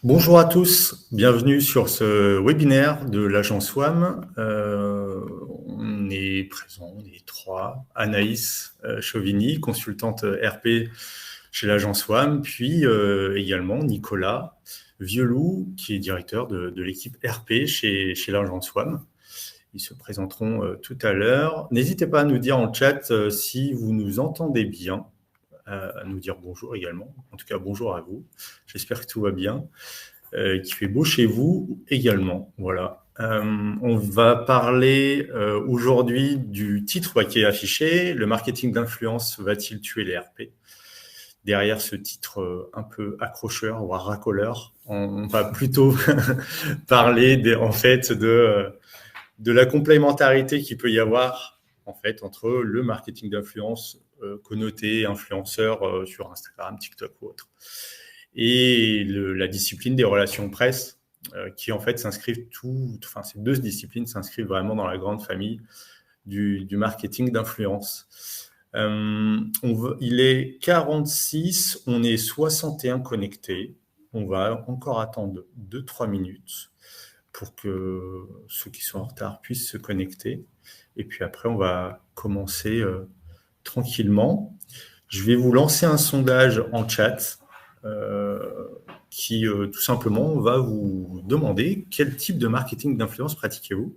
Bonjour à tous, bienvenue sur ce webinaire de l'agence WAM. On est présent, on est trois. Anaïs Chauvigny, consultante RP chez l'agence WAM, puis également Nicolas Vieuloup, qui est directeur de l'équipe RP chez l'agence WAM. Ils se présenteront tout à l'heure. N'hésitez pas à nous dire en chat si vous nous entendez bien, à nous dire bonjour également. En tout cas, bonjour à vous. J'espère que tout va bien. Qu'il fait beau chez vous également. Voilà. On va parler aujourd'hui du titre qui est affiché. Le marketing d'influence va-t-il tuer les RP? Derrière ce titre un peu accrocheur, voire racoleur, on va plutôt parler en fait de la complémentarité qu'il peut y avoir en fait entre le marketing d'influence connoté influenceur sur Instagram, TikTok ou autre, et la discipline des relations presse, qui en fait s'inscrivent ces deux disciplines s'inscrivent vraiment dans la grande famille du marketing d'influence. Il est 46, on est 61 connectés. On va encore attendre 2-3 minutes pour que ceux qui sont en retard puissent se connecter. Et puis après, on va commencer tranquillement. Je vais vous lancer un sondage en chat qui tout simplement va vous demander quel type de marketing d'influence pratiquez-vous.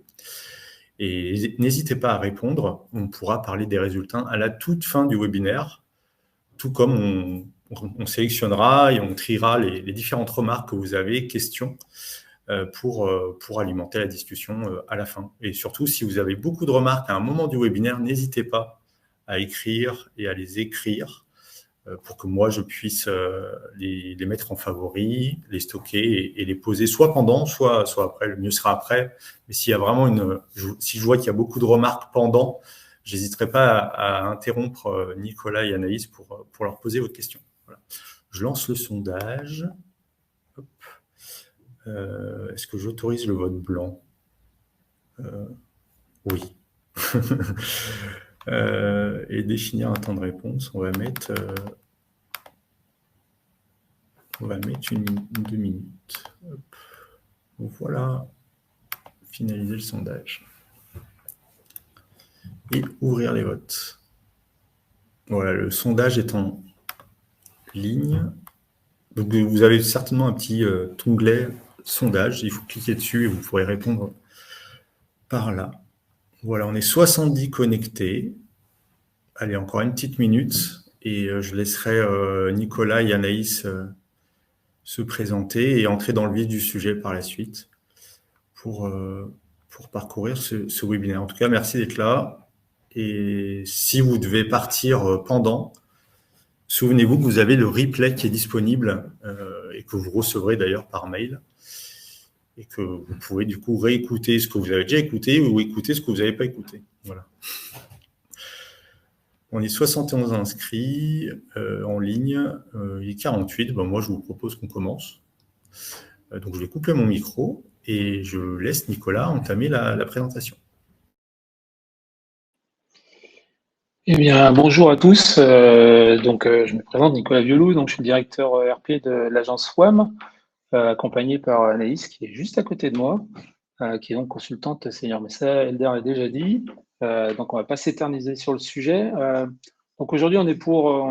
Et n'hésitez pas à répondre, on pourra parler des résultats à la toute fin du webinaire, tout comme on sélectionnera et on triera les différentes remarques que vous avez, questions, pour alimenter la discussion à la fin. Et surtout, si vous avez beaucoup de remarques à un moment du webinaire, n'hésitez pas à écrire et à les écrire pour que moi, je puisse les mettre en favoris, les stocker et les poser soit pendant, soit après. Le mieux sera après. Mais s'il y a vraiment si je vois qu'il y a beaucoup de remarques pendant, j'hésiterai pas à interrompre Nicolas et Anaïs pour leur poser votre question. Voilà. Je lance le sondage. Est-ce que j'autorise le vote blanc? Oui. Et définir un temps de réponse, on va mettre 2 minutes. Hop. Voilà, finaliser le sondage. Et ouvrir les votes. Voilà, le sondage est en ligne. Donc, vous avez certainement un petit onglet sondage. Il faut cliquer dessus et vous pourrez répondre par là. Voilà, on est 70 connectés. Allez, encore une petite minute et je laisserai Nicolas et Anaïs se présenter et entrer dans le vif du sujet par la suite pour parcourir ce webinaire. En tout cas, merci d'être là. Et si vous devez partir pendant, souvenez-vous que vous avez le replay qui est disponible et que vous recevrez d'ailleurs par mail et que vous pouvez du coup réécouter ce que vous avez déjà écouté ou écouter ce que vous n'avez pas écouté. Voilà. On est 71 inscrits en ligne, il est 48. Ben moi, je vous propose qu'on commence. Donc, je vais couper mon micro et je laisse Nicolas entamer la présentation. Eh bien, bonjour à tous. Je me présente Nicolas Vieuloup, donc je suis directeur RP de l'agence WAM, accompagné par Anaïs, qui est juste à côté de moi, qui est donc consultante senior. Mais ça, Elder l'a déjà dit. Donc, on ne va pas s'éterniser sur le sujet. Donc, aujourd'hui, on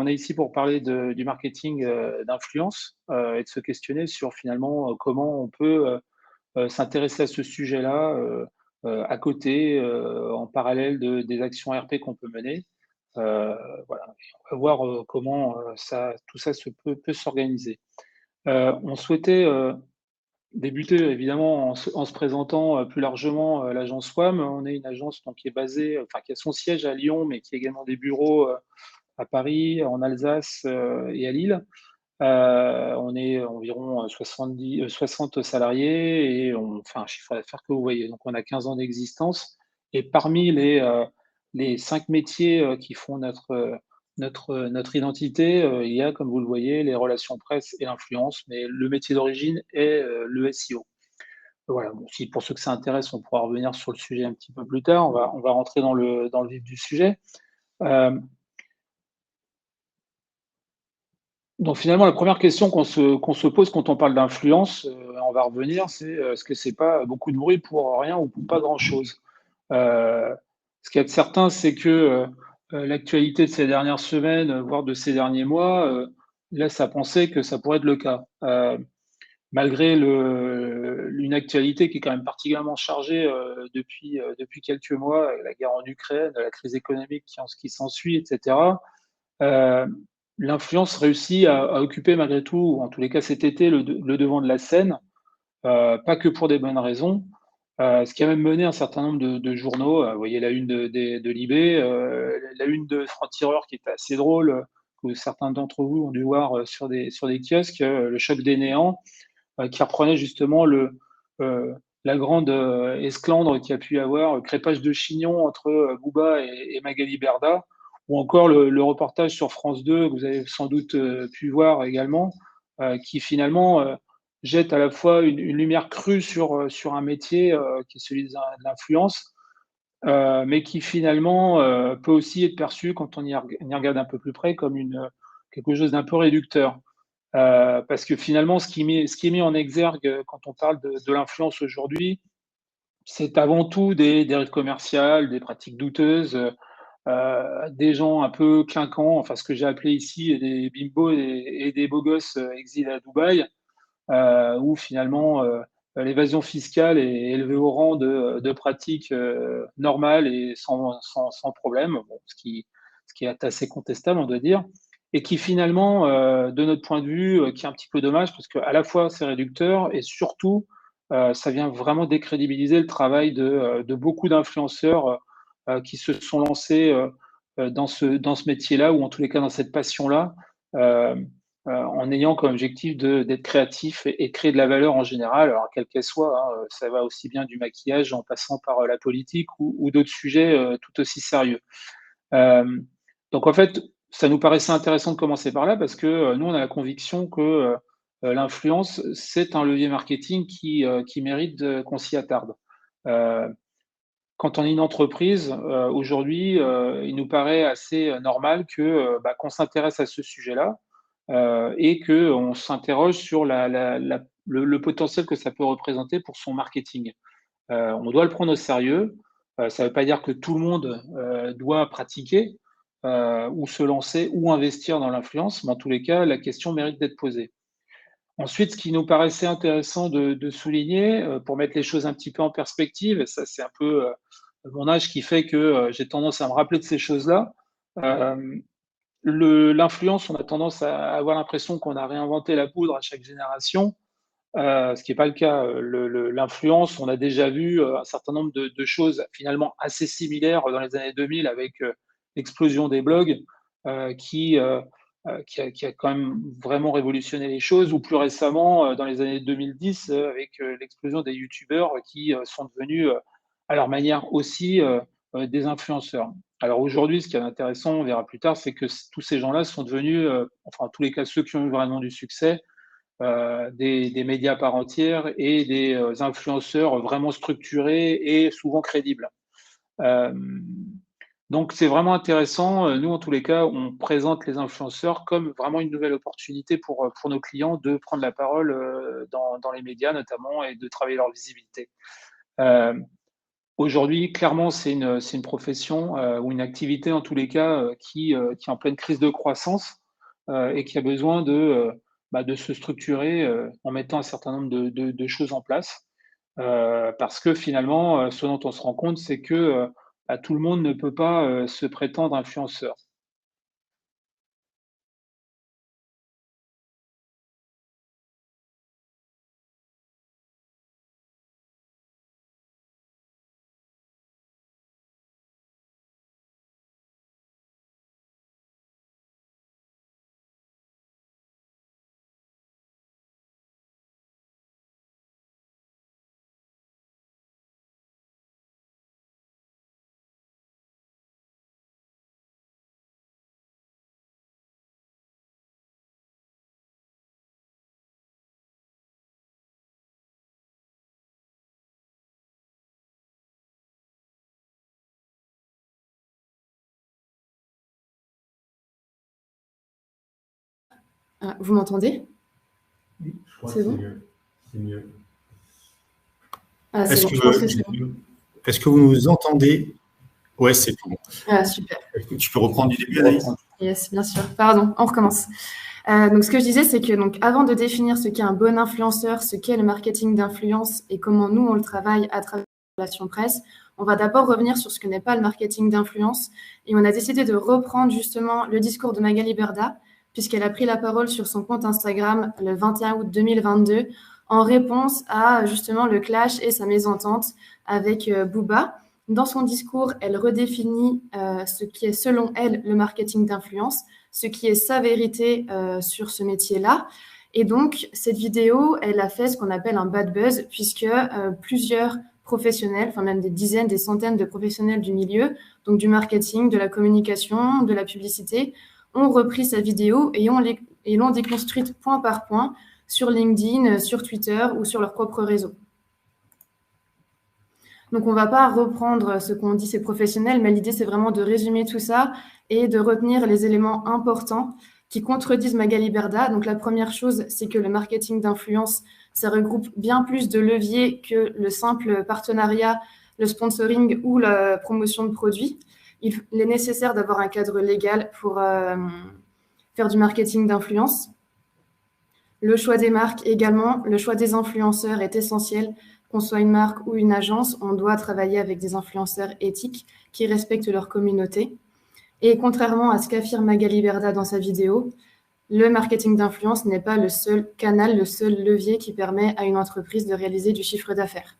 est ici pour parler du marketing d'influence et de se questionner sur finalement comment on peut s'intéresser à ce sujet-là à côté, en parallèle des actions RP qu'on peut mener. Voilà. On va voir comment tout ça peut s'organiser. On souhaitait débuter évidemment en se présentant plus largement l'agence WAM. On est une agence donc, qui est basée, qui a son siège à Lyon, mais qui a également des bureaux à Paris, en Alsace et à Lille. On est environ 60 salariés et on fait un chiffre d'affaires que vous voyez. Donc, on a 15 ans d'existence. Et parmi les 5 métiers qui font notre identité, il y a, comme vous le voyez, les relations presse et l'influence, mais le métier d'origine est le SEO. Voilà, bon, si pour ceux que ça intéresse, on pourra revenir sur le sujet un petit peu plus tard. On va rentrer dans le vif du sujet. Donc finalement, la première question qu'on se pose quand on parle d'influence, on va revenir, c'est, est-ce que c'est pas beaucoup de bruit pour rien ou pour pas grand-chose? Ce qu'il y a de certain, c'est que, l'actualité de ces dernières semaines, voire de ces derniers mois, laisse à penser que ça pourrait être le cas. Malgré une actualité qui est quand même particulièrement chargée, depuis quelques mois, avec la guerre en Ukraine, la crise économique qui s'ensuit et cetera. Heu, L'influence réussit à occuper malgré tout, ou en tous les cas cet été, le devant de la scène, pas que pour des bonnes raisons. Ce qui a même mené un certain nombre de journaux, vous voyez la une de Libé, la une de Franc-Tireur qui était assez drôle, que certains d'entre vous ont dû voir, sur des kiosques, Le choc des néants, qui reprenait justement heu, la grande, esclandre qu'il y a pu y avoir, crépage de chignon entre, Booba et Magali Berda, ou encore le reportage sur France 2 que vous avez sans doute, pu voir également, qui finalement, jette à la fois une lumière crue sur un métier, qui est celui de l'influence, mais qui finalement, peut aussi être perçu quand on y regarde un peu plus près comme quelque chose d'un peu réducteur. Parce que finalement, ce qui est mis en exergue, quand on parle de l'influence aujourd'hui, c'est avant tout des dérives commerciales, des pratiques douteuses, des gens un peu clinquants, enfin ce que j'ai appelé ici des bimbos et des beaux gosses, exilés à Dubaï, où finalement, l'évasion fiscale est élevée au rang de pratique, normale et sans problème. Bon, ce qui est assez contestable, on doit dire, et qui finalement, de notre point de vue, qui est un petit peu dommage parce qu'à la fois c'est réducteur et surtout, ça vient vraiment décrédibiliser le travail de beaucoup d'influenceurs, qui se sont lancés, dans ce métier-là, ou en tous les cas dans cette passion-là. Hem En ayant comme objectif d'être créatif et créer de la valeur en général, alors quelle qu'elle soit, hein, ça va aussi bien du maquillage en passant par, la politique ou d'autres sujets, tout aussi sérieux. Hem, donc en fait, ça nous paraissait intéressant de commencer par là parce que, nous, on a la conviction que, l'influence, c'est un levier marketing qui mérite qu'on s'y attarde. Heu, Quand on est une entreprise, aujourd'hui, il nous paraît assez, normal que, qu'on s'intéresse à ce sujet-là, et qu'on s'interroge sur le potentiel que ça peut représenter pour son marketing. On doit le prendre au sérieux. Ça ne veut pas dire que tout le monde, doit pratiquer, ou se lancer ou investir dans l'influence, mais en tous les cas, la question mérite d'être posée. Ensuite, ce qui nous paraissait intéressant de souligner, pour mettre les choses un petit peu en perspective, et ça c'est un peu, mon âge qui fait que, j'ai tendance à me rappeler de ces choses-là. Hem, L'influence, on a tendance à avoir l'impression qu'on a réinventé la poudre à chaque génération, ce qui est pas le cas. L'influence, on a déjà vu, un certain nombre de choses finalement assez similaires dans les années 2000 avec, l'explosion des blogs, qui a quand même vraiment révolutionné les choses, ou plus récemment, dans les années 2010, avec, l'explosion des youtubeurs qui, sont devenus, à leur manière aussi, des influenceurs. Alors aujourd'hui, ce qui est intéressant, on verra plus tard, c'est que tous ces gens-là sont devenus, enfin en tous les cas ceux qui ont eu vraiment du succès, des médias à part entière et des, influenceurs vraiment structurés et souvent crédibles. Hem, donc c'est vraiment intéressant, nous en tous les cas, on présente les influenceurs comme vraiment une nouvelle opportunité pour nos clients de prendre la parole, dans les médias notamment, et de travailler leur visibilité. Hem, Aujourd'hui, clairement, c'est une profession, ou une activité en tous les cas, qui est en pleine crise de croissance, et qui a besoin de se structurer, en mettant un certain nombre de choses en place. Parce que finalement, ce dont on se rend compte, c'est que, tout le monde ne peut pas, se prétendre influenceur. Ah, vous m'entendez? Oui, je crois c'est que bon? c'est mieux. Ah, c'est Est-ce bon, que, je pense que c'est bon. est-ce que vous nous entendez? Ouais, c'est tout bon. Ah, super. Tu peux reprendre du début, Anaïs? Yes, bien sûr. Pardon, on recommence. Donc, ce que je disais, c'est que donc, avant de définir ce qu'est un bon influenceur, ce qu'est le marketing d'influence et comment nous, on le travaille à travers la relation presse, on va d'abord revenir sur ce que n'est pas le marketing d'influence. Et on a décidé de reprendre justement le discours de Magali Berda, puisqu'elle a pris la parole sur son compte Instagram le 21 août 2022 en réponse à justement le clash et sa mésentente avec Booba. Dans son discours, elle redéfinit ce qui est selon elle le marketing d'influence, ce qui est sa vérité sur ce métier-là. Et donc, cette vidéo, elle a fait ce qu'on appelle un bad buzz, puisque plusieurs professionnels, enfin même des dizaines, des centaines de professionnels du milieu, donc du marketing, de la communication, de la publicité, ont repris sa vidéo et l'ont déconstruite point par point sur LinkedIn, sur Twitter ou sur leur propre réseau. Donc, on ne va pas reprendre ce qu'ont dit ces professionnels, mais l'idée, c'est vraiment de résumer tout ça et de retenir les éléments importants qui contredisent Magali Berda. Donc, la première chose, c'est que le marketing d'influence, ça regroupe bien plus de leviers que le simple partenariat, le sponsoring ou la promotion de produits. Il est nécessaire d'avoir un cadre légal pour faire du marketing d'influence. Le choix des marques également, le choix des influenceurs est essentiel. Qu'on soit une marque ou une agence, on doit travailler avec des influenceurs éthiques qui respectent leur communauté. Et contrairement à ce qu'affirme Magali Berda dans sa vidéo, le marketing d'influence n'est pas le seul canal, le seul levier qui permet à une entreprise de réaliser du chiffre d'affaires.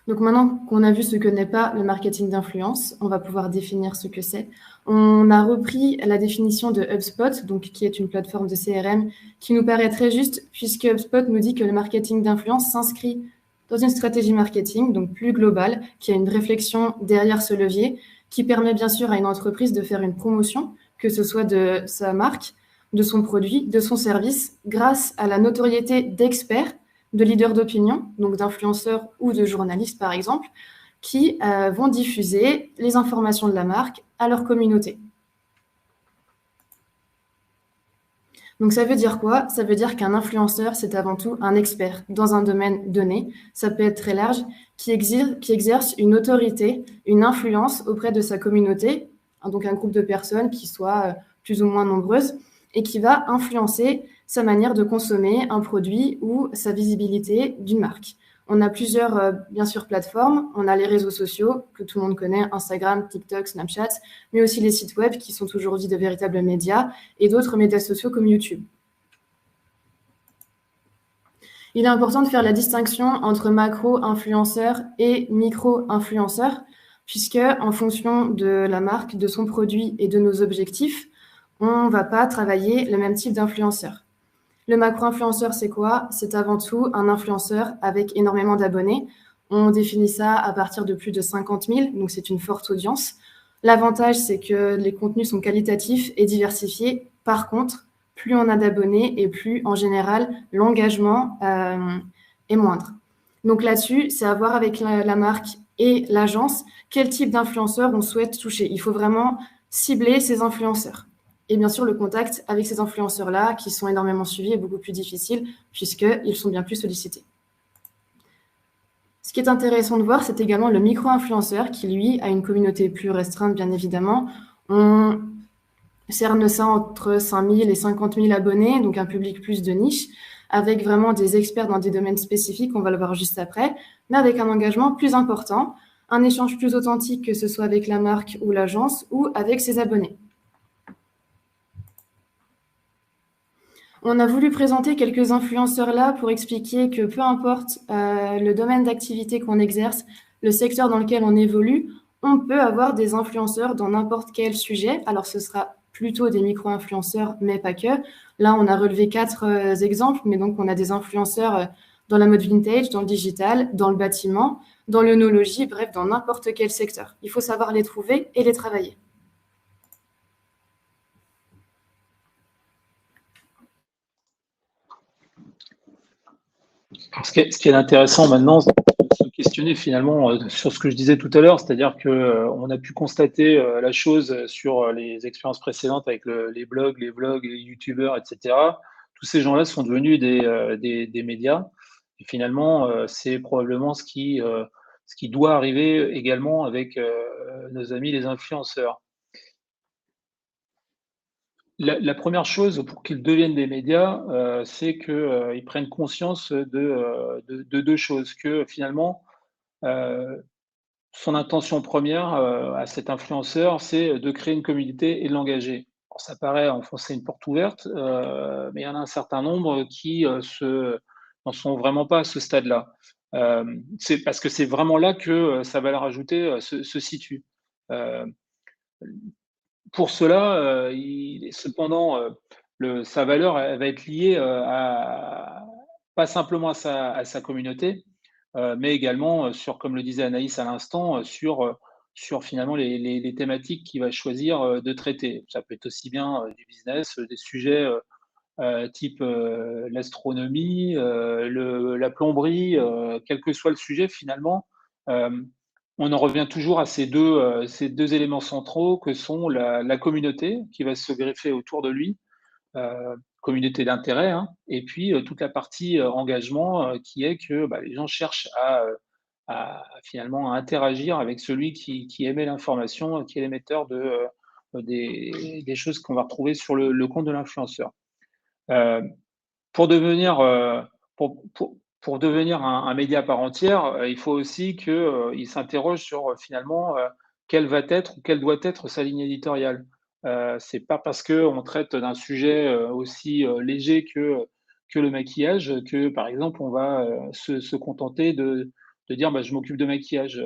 Donc maintenant qu'on a vu ce que n'est pas le marketing d'influence, on va pouvoir définir ce que c'est. On a repris la définition de HubSpot, donc qui est une plateforme de CRM, qui nous paraît très juste, puisque HubSpot nous dit que le marketing d'influence s'inscrit dans une stratégie marketing, donc plus globale, qui a une réflexion derrière ce levier, qui permet bien sûr à une entreprise de faire une promotion, que ce soit de sa marque, de son produit, de son service, grâce à la notoriété d'experts, de leaders d'opinion, donc d'influenceurs ou de journalistes par exemple, qui vont diffuser les informations de la marque à leur communauté. Donc ça veut dire quoi? Ça veut dire qu'un influenceur, c'est avant tout un expert dans un domaine donné, ça peut être très large, qui exerce une autorité, une influence auprès de sa communauté, donc un groupe de personnes qui soient plus ou moins nombreuses, et qui va influencer sa manière de consommer un produit ou sa visibilité d'une marque. On a plusieurs, bien sûr, plateformes. On a les réseaux sociaux que tout le monde connaît, Instagram, TikTok, Snapchat, mais aussi les sites web qui sont aujourd'hui de véritables médias et d'autres médias sociaux comme YouTube. Il est important de faire la distinction entre macro-influenceurs et micro-influenceurs, puisque en fonction de la marque, de son produit et de nos objectifs, on ne va pas travailler le même type d'influenceur. Le macro-influenceur, c'est quoi? C'est avant tout un influenceur avec énormément d'abonnés. On définit ça à partir de plus de 50 000, donc c'est une forte audience. L'avantage, c'est que les contenus sont qualitatifs et diversifiés. Par contre, plus on a d'abonnés et plus, en général, l'engagement est moindre. Donc là-dessus, c'est à voir avec la marque et l'agence quel type d'influenceur on souhaite toucher. Il faut vraiment cibler ces influenceurs. Et bien sûr, le contact avec ces influenceurs-là, qui sont énormément suivis, est beaucoup plus difficile, puisqu'ils sont bien plus sollicités. Ce qui est intéressant de voir, c'est également le micro-influenceur, qui, lui, a une communauté plus restreinte, bien évidemment. On cerne ça entre 5 000 et 50 000 abonnés, donc un public plus de niche, avec vraiment des experts dans des domaines spécifiques, on va le voir juste après, mais avec un engagement plus important, un échange plus authentique, que ce soit avec la marque ou l'agence, ou avec ses abonnés. On a voulu présenter quelques influenceurs là pour expliquer que peu importe le domaine d'activité qu'on exerce, le secteur dans lequel on évolue, on peut avoir des influenceurs dans n'importe quel sujet. Alors, ce sera plutôt des micro-influenceurs, mais pas que. Là, on a relevé 4 exemples, mais donc on a des influenceurs dans la mode vintage, dans le digital, dans le bâtiment, dans l'œnologie, bref, dans n'importe quel secteur. Il faut savoir les trouver et les travailler. Ce qui est intéressant maintenant, se questionner finalement sur ce que je disais tout à l'heure, c'est-à-dire qu'on a pu constater la chose sur les expériences précédentes avec les blogs, les vlogs, les youtubeurs, etc. Tous ces gens-là sont devenus des médias. Et finalement, c'est probablement ce qui doit arriver également avec nos amis les influenceurs. La première chose pour qu'ils deviennent des médias, c'est qu'ils prennent conscience de deux choses. Que finalement, son intention première à cet influenceur, c'est de créer une communauté et de l'engager. Alors, ça paraît enfoncer une porte ouverte, mais il y en a un certain nombre qui n'en sont vraiment pas à ce stade-là. C'est parce que c'est vraiment là que sa valeur ajoutée se situe. Euh, pour cela, cependant, sa valeur elle va être liée pas simplement à sa communauté, mais également sur, comme le disait Anaïs à l'instant, sur finalement les thématiques qu'il va choisir de traiter. Ça peut être aussi bien du business, des sujets type l'astronomie, la plomberie, quel que soit le sujet finalement. euh, on en revient toujours à ces deux éléments centraux que sont la communauté qui va se greffer autour de lui, communauté d'intérêt, hein, et puis toute la partie engagement qui est que les gens cherchent finalement à interagir avec celui qui émet l'information, qui est l'émetteur des choses qu'on va retrouver sur le compte de l'influenceur. Euh, pour devenir, pour devenir un média à part entière, il faut aussi qu'il s'interroge sur finalement quelle va être ou quelle doit être sa ligne éditoriale. C'est pas parce qu'on traite d'un sujet aussi léger que le maquillage que, par exemple, on va se contenter de dire je m'occupe de maquillage.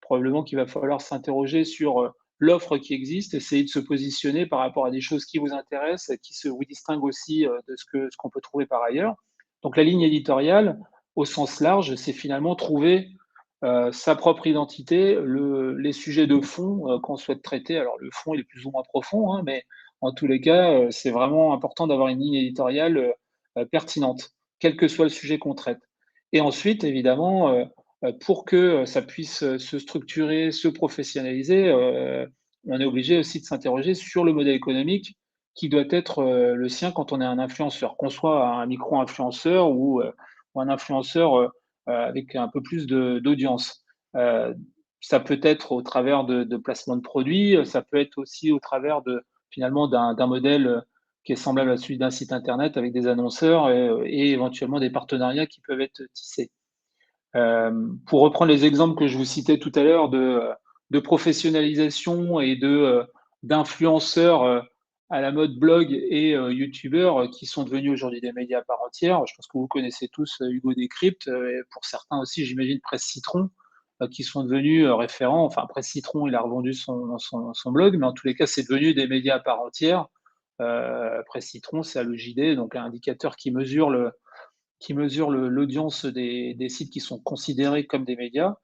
Probablement qu'il va falloir s'interroger sur l'offre qui existe, essayer de se positionner par rapport à des choses qui vous intéressent, qui vous distinguent aussi de ce qu'on peut trouver par ailleurs. Donc la ligne éditoriale, au sens large, c'est finalement trouver sa propre identité, les sujets de fond qu'on souhaite traiter. Alors le fond, il est plus ou moins profond, hein, mais en tous les cas, c'est vraiment important d'avoir une ligne éditoriale pertinente, quel que soit le sujet qu'on traite. Et ensuite, évidemment, pour que ça puisse se structurer, se professionnaliser, on est obligé aussi de s'interroger sur le modèle économique qui doit être le sien quand on est un influenceur, qu'on soit un micro-influenceur ou un influenceur avec un peu plus d'audience. Euh, ça peut être au travers de placements de produits, ça peut être aussi au travers finalement d'un modèle qui est semblable à celui d'un site internet avec des annonceurs et éventuellement des partenariats qui peuvent être tissés. Pour reprendre les exemples que je vous citais tout à l'heure de professionnalisation et d'influenceurs à la mode blog et youtubeurs qui sont devenus aujourd'hui des médias à part entière. Je pense que vous connaissez tous Hugo Décrypte et pour certains aussi, j'imagine, Presse Citron, qui sont devenus référents. Enfin, Presse Citron, il a revendu son blog, mais en tous les cas, c'est devenu des médias à part entière. Presse Citron, c'est à l'EJD, donc un indicateur qui mesure l'audience des sites qui sont considérés comme des médias.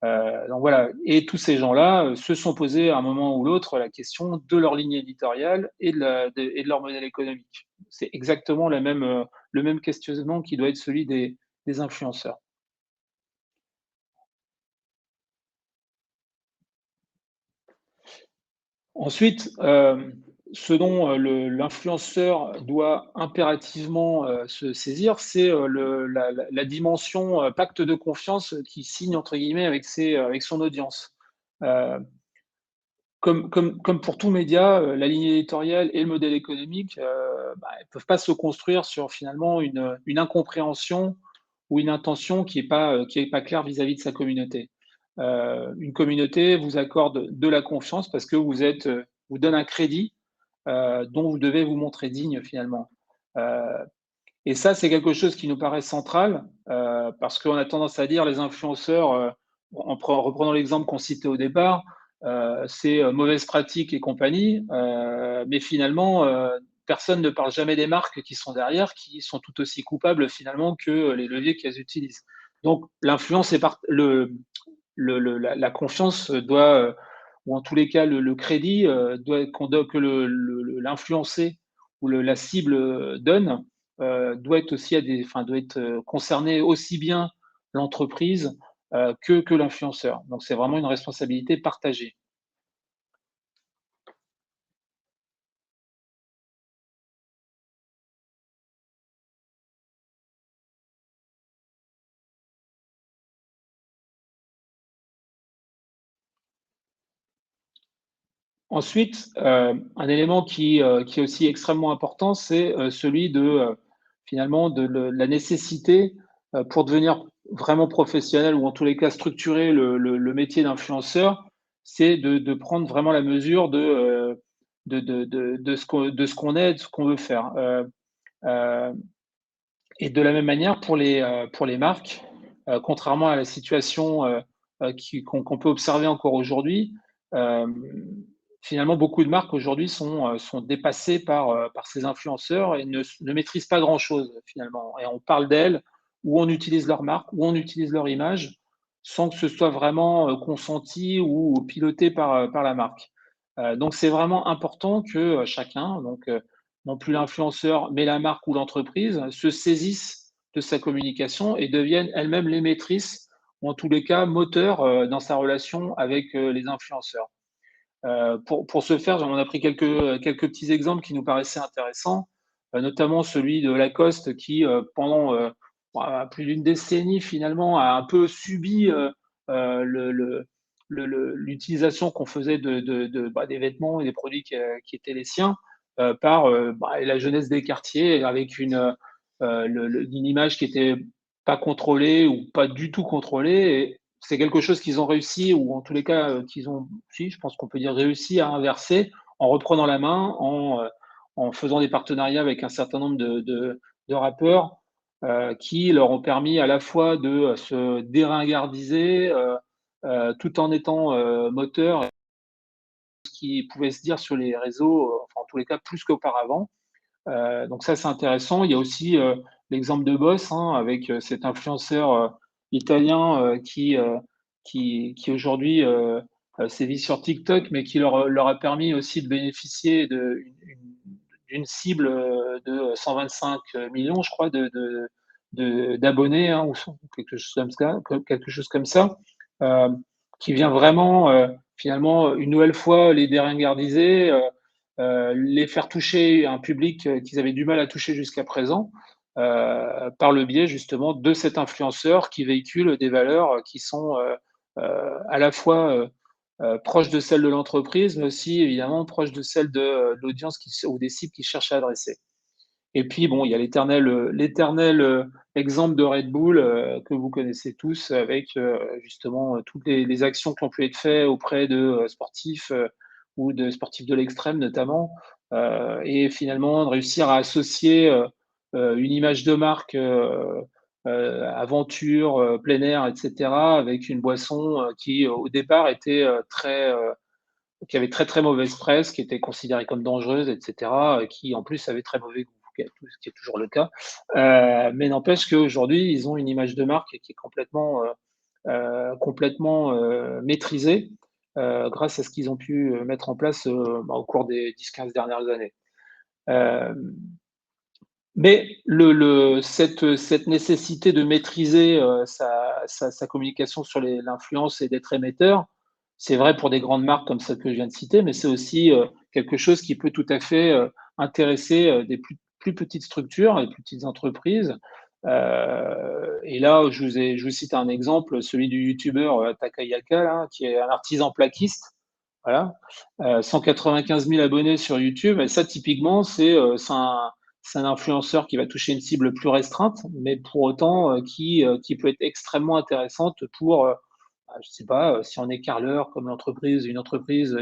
Donc voilà, et tous ces gens-là se sont posés à un moment ou l'autre la question de leur ligne éditoriale et de leur modèle économique. C'est exactement le même questionnement qui doit être celui des influenceurs. Ensuite, ce dont l'influenceur doit impérativement se saisir, c'est la dimension pacte de confiance qui signe entre guillemets avec son audience. Comme pour tout média, la ligne éditoriale et le modèle économique ne peuvent pas se construire sur finalement une incompréhension ou une intention qui est pas claire vis-à-vis de sa communauté. Une communauté vous accorde de la confiance parce que vous donne un crédit dont vous devez vous montrer digne finalement. Et ça, c'est quelque chose qui nous paraît central parce qu'on a tendance à dire les influenceurs, en reprenant l'exemple qu'on citait au départ, c'est mauvaise pratique et compagnie, mais finalement, personne ne parle jamais des marques qui sont derrière, qui sont tout aussi coupables finalement que les leviers qu'elles utilisent. Donc l'influence est la confiance doit, ou en tous les cas le crédit que l'influencé ou la cible donne doit être aussi doit être concerné aussi bien l'entreprise que l'influenceur. Donc, c'est vraiment une responsabilité partagée. Ensuite, un élément qui est aussi extrêmement important, c'est celui de finalement de la nécessité pour devenir vraiment professionnel ou en tous les cas structurer le métier d'influenceur, c'est de prendre vraiment la mesure de ce qu'on est, de ce qu'on veut faire. Euh, et de la même manière pour les marques, contrairement à la situation qu'on peut observer encore aujourd'hui, euh, finalement, beaucoup de marques aujourd'hui sont dépassées par ces influenceurs et ne maîtrisent pas grand-chose finalement. Et on parle d'elles, ou on utilise leur marque, ou on utilise leur image, sans que ce soit vraiment consenti ou piloté par la marque. Donc, c'est vraiment important que chacun, donc non plus l'influenceur, mais la marque ou l'entreprise, se saisissent de sa communication et deviennent elles-mêmes les maîtrises, ou en tous les cas moteurs dans sa relation avec les influenceurs. Pour ce faire, on a pris quelques petits exemples qui nous paraissaient intéressants, notamment celui de Lacoste qui, pendant plus d'une décennie, finalement, a un peu subi l'utilisation qu'on faisait des vêtements et des produits qui étaient les siens par la jeunesse des quartiers, avec une image qui était pas contrôlée ou pas du tout contrôlée. Et c'est quelque chose qu'ils ont réussi, ou en tous les cas qu'ils ont, si, je pense qu'on peut dire réussi à inverser en reprenant la main, en faisant des partenariats avec un certain nombre de rappeurs qui leur ont permis à la fois de se déringardiser tout en étant moteur, qui pouvait se dire sur les réseaux, enfin en tous les cas plus qu'auparavant. Donc ça, c'est intéressant. Il y a aussi l'exemple de Boss, hein, avec cet influenceur italien qui aujourd'hui sévit sur TikTok, mais qui leur a permis aussi de bénéficier d'une cible de 125 millions, je crois, d'abonnés, hein, ou quelque chose comme ça, qui vient vraiment finalement une nouvelle fois les déringardiser, les faire toucher un public qu'ils avaient du mal à toucher jusqu'à présent, par le biais justement de cet influenceur qui véhicule des valeurs qui sont à la fois proches de celles de l'entreprise, mais aussi évidemment proches de celles de l'audience ou des cibles qu'ils cherchent à adresser. Et puis, bon, il y a l'éternel exemple de Red Bull que vous connaissez tous, avec justement toutes les actions qui ont pu être faites auprès de sportifs ou de sportifs de l'extrême notamment, et finalement de réussir à associer une image de marque aventure, plein air, etc., avec une boisson qui au départ était qui avait très très mauvaise presse, qui était considérée comme dangereuse, etc., qui en plus avait très mauvais goût, ce qui est toujours le cas. Mais n'empêche qu'aujourd'hui, ils ont une image de marque qui est complètement maîtrisée grâce à ce qu'ils ont pu mettre en place au cours des 10-15 dernières années. Mais cette nécessité de maîtriser sa communication sur l'influence et d'être émetteur, c'est vrai pour des grandes marques comme celle que je viens de citer, mais c'est aussi quelque chose qui peut tout à fait intéresser des plus petites structures, des plus petites entreprises. Et là, je vous cite un exemple, celui du youtubeur Takayaka, là, qui est un artisan plaquiste. Voilà, 195 000 abonnés sur YouTube. Et ça, typiquement, c'est un influenceur qui va toucher une cible plus restreinte, mais pour autant qui peut être extrêmement intéressante pour, je ne sais pas, si on est carleur comme une entreprise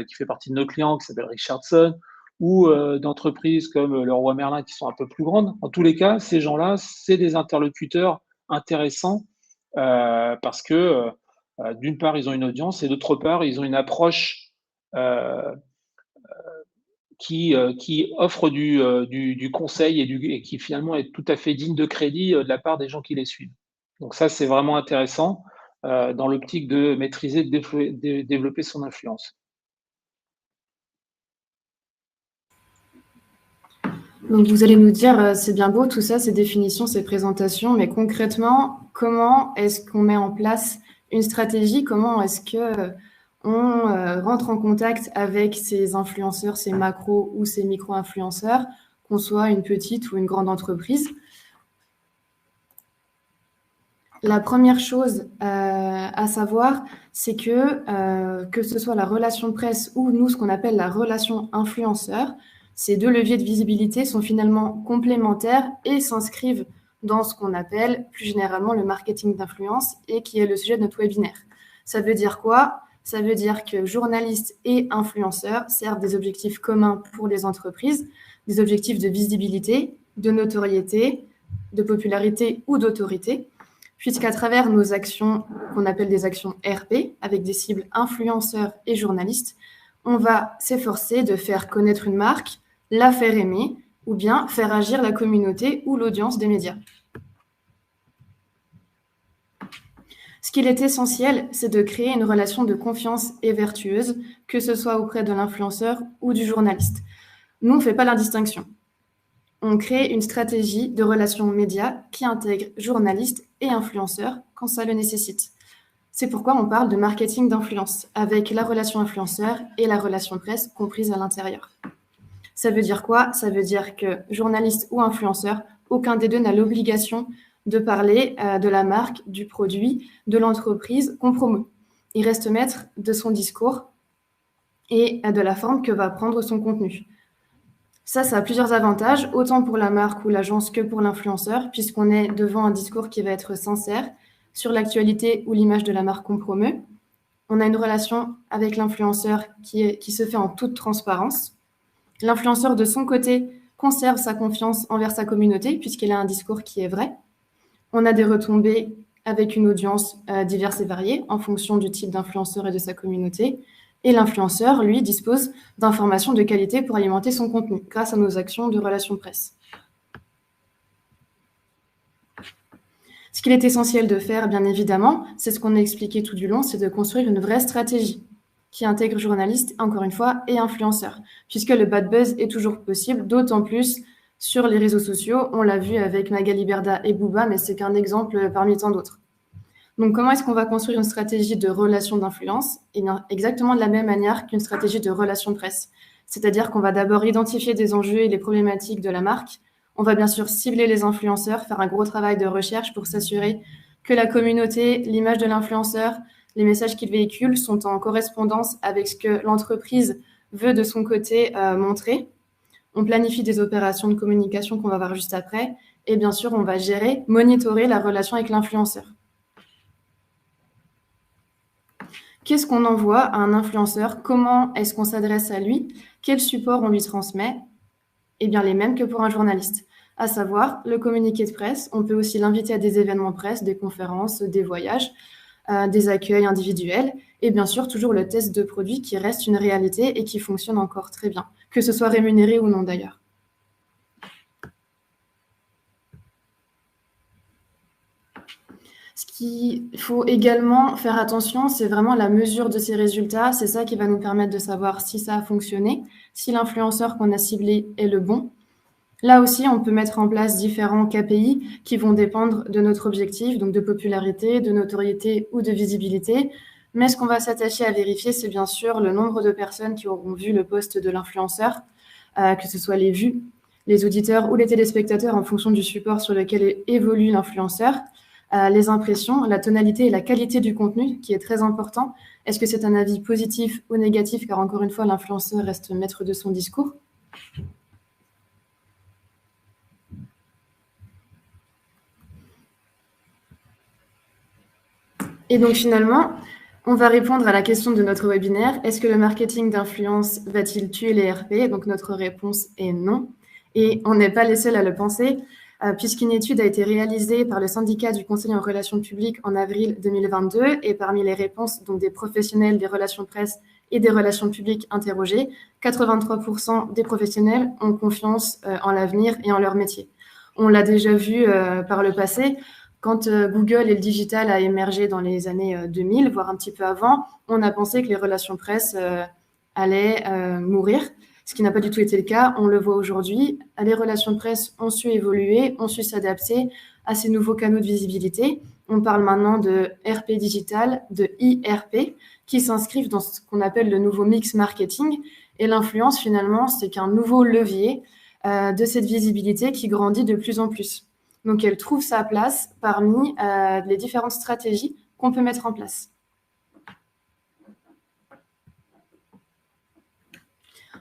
qui fait partie de nos clients, qui s'appelle Richardson, ou d'entreprises comme Leroy Merlin qui sont un peu plus grandes. En tous les cas, ces gens-là, c'est des interlocuteurs intéressants parce que d'une part, ils ont une audience et d'autre part, ils ont une approche qui offre du conseil et qui finalement est tout à fait digne de crédit de la part des gens qui les suivent. Donc ça, c'est vraiment intéressant dans l'optique de maîtriser, de développer son influence. Donc vous allez nous dire, c'est bien beau tout ça, ces définitions, ces présentations, mais concrètement, comment est-ce qu'on met en place une stratégie, comment est-ce que on rentre en contact avec ces influenceurs, ces macro ou ces micro-influenceurs, qu'on soit une petite ou une grande entreprise. La première chose à savoir, c'est que ce soit la relation presse ou nous, ce qu'on appelle la relation influenceur, ces deux leviers de visibilité sont finalement complémentaires et s'inscrivent dans ce qu'on appelle plus généralement le marketing d'influence et qui est le sujet de notre webinaire. Ça veut dire quoi ? Ça veut dire que journalistes et influenceurs servent des objectifs communs pour les entreprises, des objectifs de visibilité, de notoriété, de popularité ou d'autorité, puisqu'à travers nos actions qu'on appelle des actions RP, avec des cibles influenceurs et journalistes, on va s'efforcer de faire connaître une marque, la faire aimer, ou bien faire agir la communauté ou l'audience des médias. Ce qu'il est essentiel, c'est de créer une relation de confiance et vertueuse, que ce soit auprès de l'influenceur ou du journaliste. Nous, on ne fait pas la distinction. On crée une stratégie de relations médias qui intègre journalistes et influenceurs quand ça le nécessite. C'est pourquoi on parle de marketing d'influence, avec la relation influenceur et la relation presse comprises à l'intérieur. Ça veut dire quoi ? Ça veut dire que journaliste ou influenceur, aucun des deux n'a l'obligation de parler de la marque, du produit, de l'entreprise qu'on promeut. Il reste maître de son discours et de la forme que va prendre son contenu. Ça a plusieurs avantages, autant pour la marque ou l'agence que pour l'influenceur, puisqu'on est devant un discours qui va être sincère sur l'actualité ou l'image de la marque qu'on promeut. On a une relation avec l'influenceur qui se fait en toute transparence. L'influenceur, de son côté, conserve sa confiance envers sa communauté, puisqu'il a un discours qui est vrai. On a des retombées avec une audience diverse et variée, en fonction du type d'influenceur et de sa communauté. Et l'influenceur, lui, dispose d'informations de qualité pour alimenter son contenu, grâce à nos actions de relations presse. Ce qu'il est essentiel de faire, bien évidemment, c'est ce qu'on a expliqué tout du long, c'est de construire une vraie stratégie qui intègre journalistes, encore une fois, et influenceurs, puisque le bad buzz est toujours possible, d'autant plus sur les réseaux sociaux. On l'a vu avec Magali Berda et Booba, mais c'est qu'un exemple parmi tant d'autres. Donc, comment est-ce qu'on va construire une stratégie de relation d'influence ? Eh bien, exactement de la même manière qu'une stratégie de relation presse. C'est-à-dire qu'on va d'abord identifier des enjeux et les problématiques de la marque. On va bien sûr cibler les influenceurs, faire un gros travail de recherche pour s'assurer que la communauté, l'image de l'influenceur, les messages qu'il véhicule sont en correspondance avec ce que l'entreprise veut de son côté montrer. On planifie des opérations de communication qu'on va voir juste après. Et bien sûr, on va gérer, monitorer la relation avec l'influenceur. Qu'est-ce qu'on envoie à un influenceur ? Comment est-ce qu'on s'adresse à lui ? Quel support on lui transmet ? Eh bien, les mêmes que pour un journaliste, à savoir le communiqué de presse. On peut aussi l'inviter à des événements presse, des conférences, des voyages, des accueils individuels et bien sûr, toujours le test de produit qui reste une réalité et qui fonctionne encore très bien, que ce soit rémunéré ou non d'ailleurs. Ce qu'il faut également faire attention, c'est vraiment la mesure de ces résultats. C'est ça qui va nous permettre de savoir si ça a fonctionné, si l'influenceur qu'on a ciblé est le bon. Là aussi, on peut mettre en place différents KPI qui vont dépendre de notre objectif, donc de popularité, de notoriété ou de visibilité. Mais ce qu'on va s'attacher à vérifier, c'est bien sûr le nombre de personnes qui auront vu le post de l'influenceur, que ce soit les vues, les auditeurs ou les téléspectateurs en fonction du support sur lequel évolue l'influenceur. Les impressions, la tonalité et la qualité du contenu, qui est très important. Est-ce que c'est un avis positif ou négatif ? Car encore une fois, l'influenceur reste maître de son discours. Et donc finalement, on va répondre à la question de notre webinaire. Est-ce que le marketing d'influence va-t-il tuer les RP ? Donc notre réponse est non. Et on n'est pas les seuls à le penser, puisqu'une étude a été réalisée par le syndicat du Conseil en relations publiques en avril 2022. Et parmi les réponses donc des professionnels des relations presse et des relations publiques interrogés, 83% des professionnels ont confiance en l'avenir et en leur métier. On l'a déjà vu par le passé. Quand Google et le digital a émergé dans les années 2000, voire un petit peu avant, on a pensé que les relations presse allaient mourir, ce qui n'a pas du tout été le cas. On le voit aujourd'hui. Les relations presse ont su évoluer, ont su s'adapter à ces nouveaux canaux de visibilité. on parle maintenant de RP digital, de IRP, qui s'inscrivent dans ce qu'on appelle le nouveau mix marketing. Et l'influence, finalement, c'est qu'un nouveau levier de cette visibilité qui grandit de plus en plus. Donc, elle trouve sa place parmi les différentes stratégies qu'on peut mettre en place.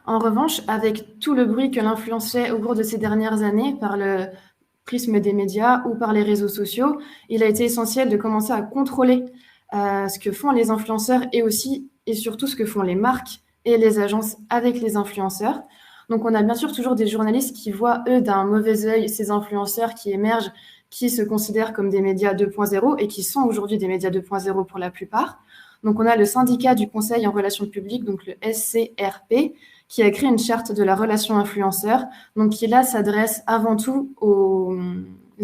En revanche, avec tout le bruit que l'influence fait au cours de ces dernières années par le prisme des médias ou par les réseaux sociaux, il a été essentiel de commencer à contrôler ce que font les influenceurs et aussi et surtout ce que font les marques et les agences avec les influenceurs. Donc, on a bien sûr toujours des journalistes qui voient, eux, d'un mauvais œil ces influenceurs qui émergent, qui se considèrent comme des médias 2.0 et qui sont aujourd'hui des médias 2.0 pour la plupart. Donc, on a le syndicat du Conseil en relations publiques, donc le SCRP, qui a créé une charte de la relation influenceur, donc qui là s'adresse avant tout aux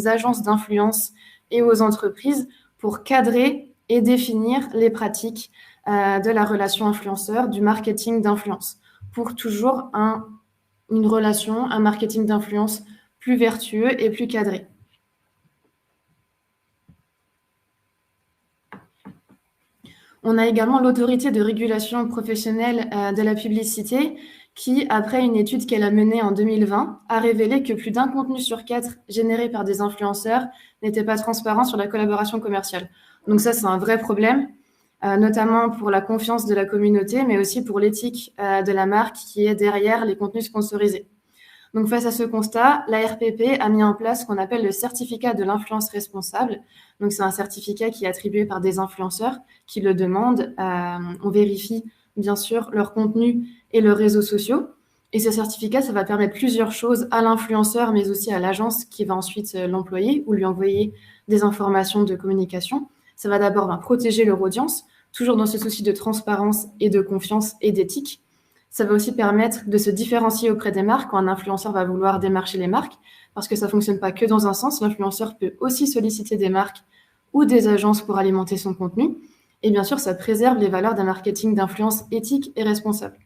agences d'influence et aux entreprises pour cadrer et définir les pratiques de la relation influenceur, du marketing d'influence, pour toujours une relation, un marketing d'influence plus vertueux et plus cadré. On a également l'autorité de régulation professionnelle de la publicité qui, après une étude qu'elle a menée en 2020, a révélé que plus d'un contenu sur 4 généré par des influenceurs n'était pas transparent sur la collaboration commerciale. Donc ça, c'est un vrai problème, notamment pour la confiance de la communauté, mais aussi pour l'éthique de la marque qui est derrière les contenus sponsorisés. Donc, face à ce constat, la RPP a mis en place ce qu'on appelle le certificat de l'influence responsable. Donc, c'est un certificat qui est attribué par des influenceurs qui le demandent. On vérifie, bien sûr, leur contenu et leurs réseaux sociaux. Et ce certificat, ça va permettre plusieurs choses à l'influenceur, mais aussi à l'agence qui va ensuite l'employer ou lui envoyer des informations de communication. Ça va d'abord protéger leur audience, toujours dans ce souci de transparence et de confiance et d'éthique. Ça va aussi permettre de se différencier auprès des marques quand un influenceur va vouloir démarcher les marques, parce que ça ne fonctionne pas que dans un sens. L'influenceur peut aussi solliciter des marques ou des agences pour alimenter son contenu. Et bien sûr, ça préserve les valeurs d'un marketing d'influence éthique et responsable.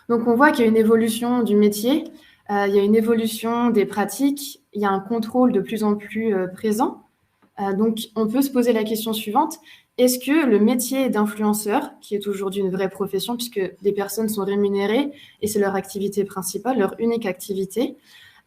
Donc, on voit qu'il y a une évolution du métier, il y a une évolution des pratiques, il y a un contrôle de plus en plus présent. Donc, on peut se poser la question suivante. Est-ce que le métier d'influenceur, qui est aujourd'hui une vraie profession puisque des personnes sont rémunérées et c'est leur activité principale, leur unique activité,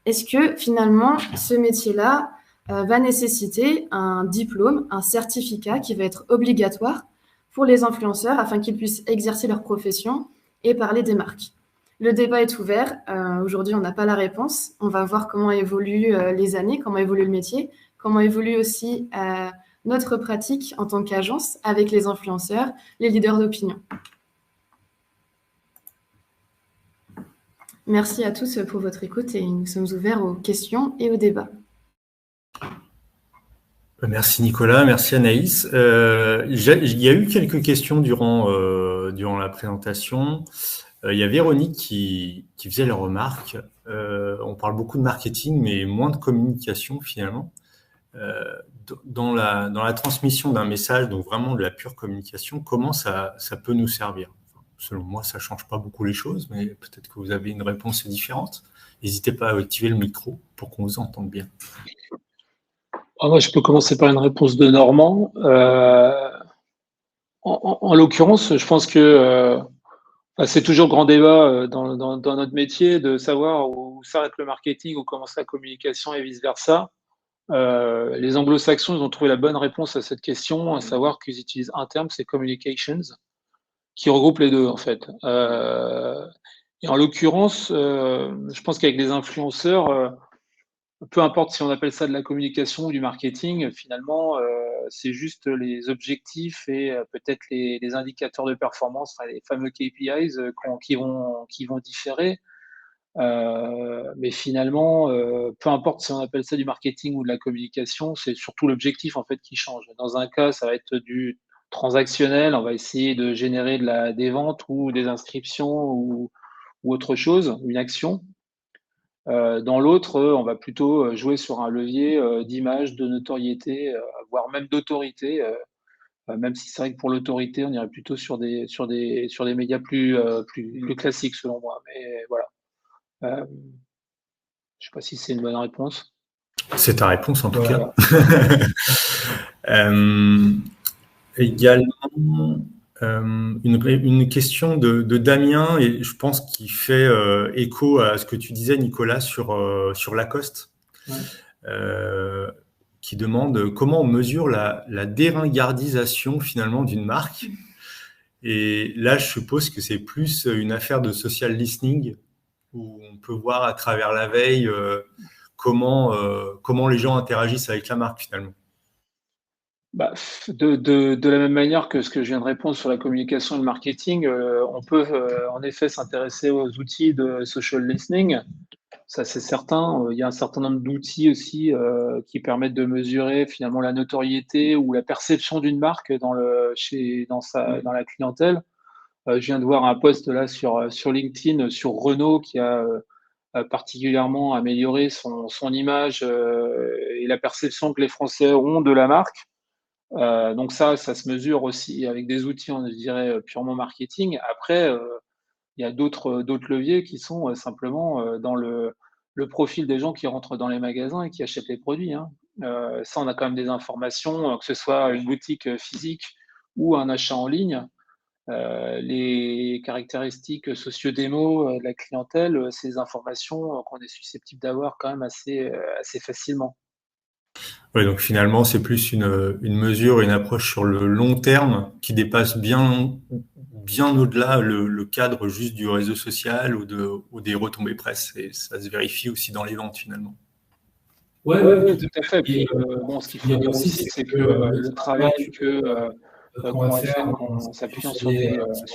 est-ce que finalement ce métier-là va nécessiter un diplôme, un certificat qui va être obligatoire pour les influenceurs afin qu'ils puissent exercer leur profession et parler des marques? Le débat est ouvert. Aujourd'hui, on n'a pas la réponse. On va voir comment évoluent les années, comment évolue le métier, comment évolue aussi notre pratique en tant qu'agence avec les influenceurs, les leaders d'opinion. Merci à tous pour votre écoute et nous sommes ouverts aux questions et aux débats. Merci Nicolas, merci Anaïs. Il y a eu quelques questions durant la présentation. Il y a Véronique qui faisait la remarque. On parle beaucoup de marketing, mais moins de communication finalement. Dans la transmission d'un message, donc vraiment de la pure communication, comment ça peut nous servir? Selon moi, ça change pas beaucoup les choses, mais peut-être que vous avez une réponse différente. N'hésitez pas à activer le micro pour qu'on vous entende bien. Moi, je peux commencer par une réponse de Normand. En l'occurrence, je pense que c'est toujours grand débat dans notre métier de savoir où s'arrête le marketing, où commence la communication et vice-versa. Les anglo-saxons, ils ont trouvé la bonne réponse à cette question, à savoir qu'ils utilisent un terme, c'est communications, qui regroupe les deux en fait. Et en l'occurrence, je pense qu'avec les influenceurs, peu importe si on appelle ça de la communication ou du marketing, finalement, c'est juste les objectifs et peut-être les indicateurs de performance, les fameux KPIs qui vont différer. Mais finalement, peu importe si on appelle ça du marketing ou de la communication, c'est surtout l'objectif en fait qui change. Dans un cas, ça va être du transactionnel, on va essayer de générer des ventes ou des inscriptions ou autre chose, une action. Dans l'autre, on va plutôt jouer sur un levier d'image, de notoriété, voire même d'autorité. Même si c'est vrai que pour l'autorité, on irait plutôt sur des médias plus classiques selon moi. Mais voilà. Je ne sais pas si c'est une bonne réponse. C'est ta réponse en tout Voilà. cas. Également, une question de Damien, et je pense qu'il fait écho à ce que tu disais, Nicolas, sur Lacoste, Ouais. qui demande comment on mesure la déringardisation finalement d'une marque. Et là, je suppose que c'est plus une affaire de social listening, où on peut voir à travers la veille comment les gens interagissent avec la marque finalement. Bah, de la même manière que ce que je viens de répondre sur la communication et le marketing, on peut en effet s'intéresser aux outils de social listening. Ça, c'est certain. Il y a un certain nombre d'outils aussi qui permettent de mesurer finalement la notoriété ou la perception d'une marque dans la clientèle. Je viens de voir un post là sur LinkedIn sur Renault qui a particulièrement amélioré son image et la perception que les Français ont de la marque. Donc ça se mesure aussi avec des outils, on dirait, purement marketing. Après, il y a d'autres leviers qui sont simplement dans le profil des gens qui rentrent dans les magasins et qui achètent les produits, hein. Ça, on a quand même des informations, que ce soit une boutique physique ou un achat en ligne. Les caractéristiques socio-démo de la clientèle, c'est des informations qu'on est susceptible d'avoir quand même assez facilement. Ouais, donc finalement, c'est plus une mesure, une approche sur le long terme qui dépasse bien au-delà le cadre juste du réseau social ou des retombées presse. Et ça se vérifie aussi dans les ventes finalement. Ouais, tout à fait. Puis, bon, ce qu'il faut dire aussi, c'est que le travail qu'on va faire en s'appuyant si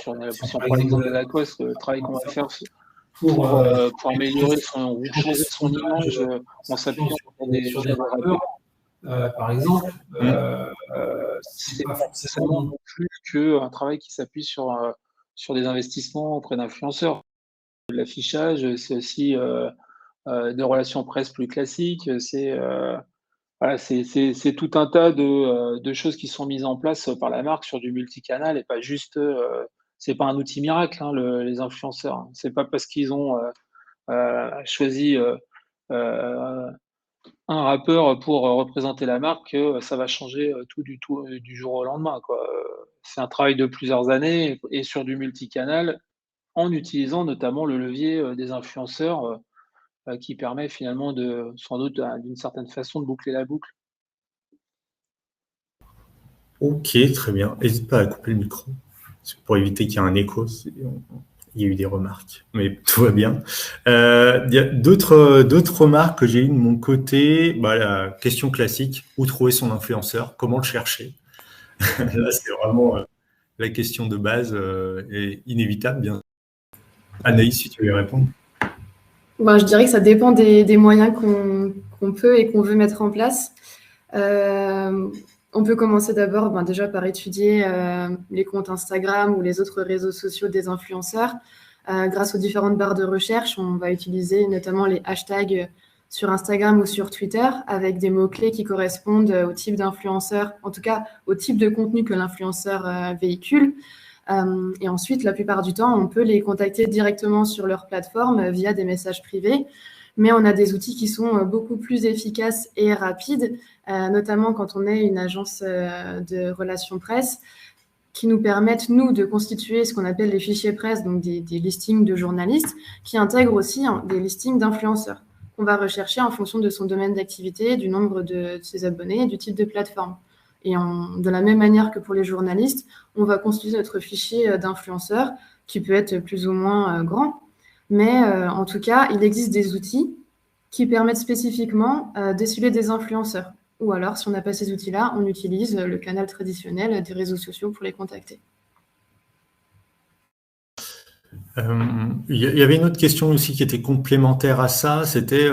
on prend l'exemple de Lacoste, le travail qu'on va faire pour améliorer ou changer son image en s'appuyant sur des rappeurs, par exemple, c'est pas forcément non plus qu'un travail qui s'appuie sur des investissements auprès d'influenceurs. L'affichage, c'est aussi des relations presse plus classiques, voilà, c'est tout un tas de choses qui sont mises en place par la marque sur du multicanal et pas juste, c'est pas un outil miracle, hein, les influenceurs, hein. C'est pas parce qu'ils ont choisi euh, un rappeur pour représenter la marque que ça va changer tout du jour au lendemain, quoi. C'est un travail de plusieurs années et sur du multicanal en utilisant notamment le levier des influenceurs qui permet finalement sans doute d'une certaine façon de boucler la boucle. Ok, très bien. N'hésite pas à couper le micro. C'est pour éviter qu'il y ait un écho. Il y a eu des remarques, mais tout va bien. Il y a d'autres remarques que j'ai eues de mon côté. Bah, la question classique, où trouver son influenceur? Comment le chercher? Là, c'est vraiment la question de base et inévitable, bien. Anaïs, si tu veux y répondre. Ben, je dirais que ça dépend des moyens qu'on peut et qu'on veut mettre en place. On peut commencer d'abord déjà par étudier les comptes Instagram ou les autres réseaux sociaux des influenceurs. Grâce aux différentes barres de recherche, on va utiliser notamment les hashtags sur Instagram ou sur Twitter avec des mots-clés qui correspondent au type d'influenceur, en tout cas au type de contenu que l'influenceur véhicule. Et ensuite, la plupart du temps, on peut les contacter directement sur leur plateforme via des messages privés. Mais on a des outils qui sont beaucoup plus efficaces et rapides, notamment quand on est une agence de relations presse, qui nous permettent, nous, de constituer ce qu'on appelle les fichiers presse, donc des listings de journalistes, qui intègrent aussi des listings d'influenceurs, qu'on va rechercher en fonction de son domaine d'activité, du nombre de ses abonnés et du type de plateforme. Et de la même manière que pour les journalistes, on va constituer notre fichier d'influenceurs, qui peut être plus ou moins grand. Mais en tout cas, il existe des outils qui permettent spécifiquement d'éceler des influenceurs. Ou alors, si on n'a pas ces outils-là, on utilise le canal traditionnel des réseaux sociaux pour les contacter. Il y avait une autre question aussi qui était complémentaire à ça, c'était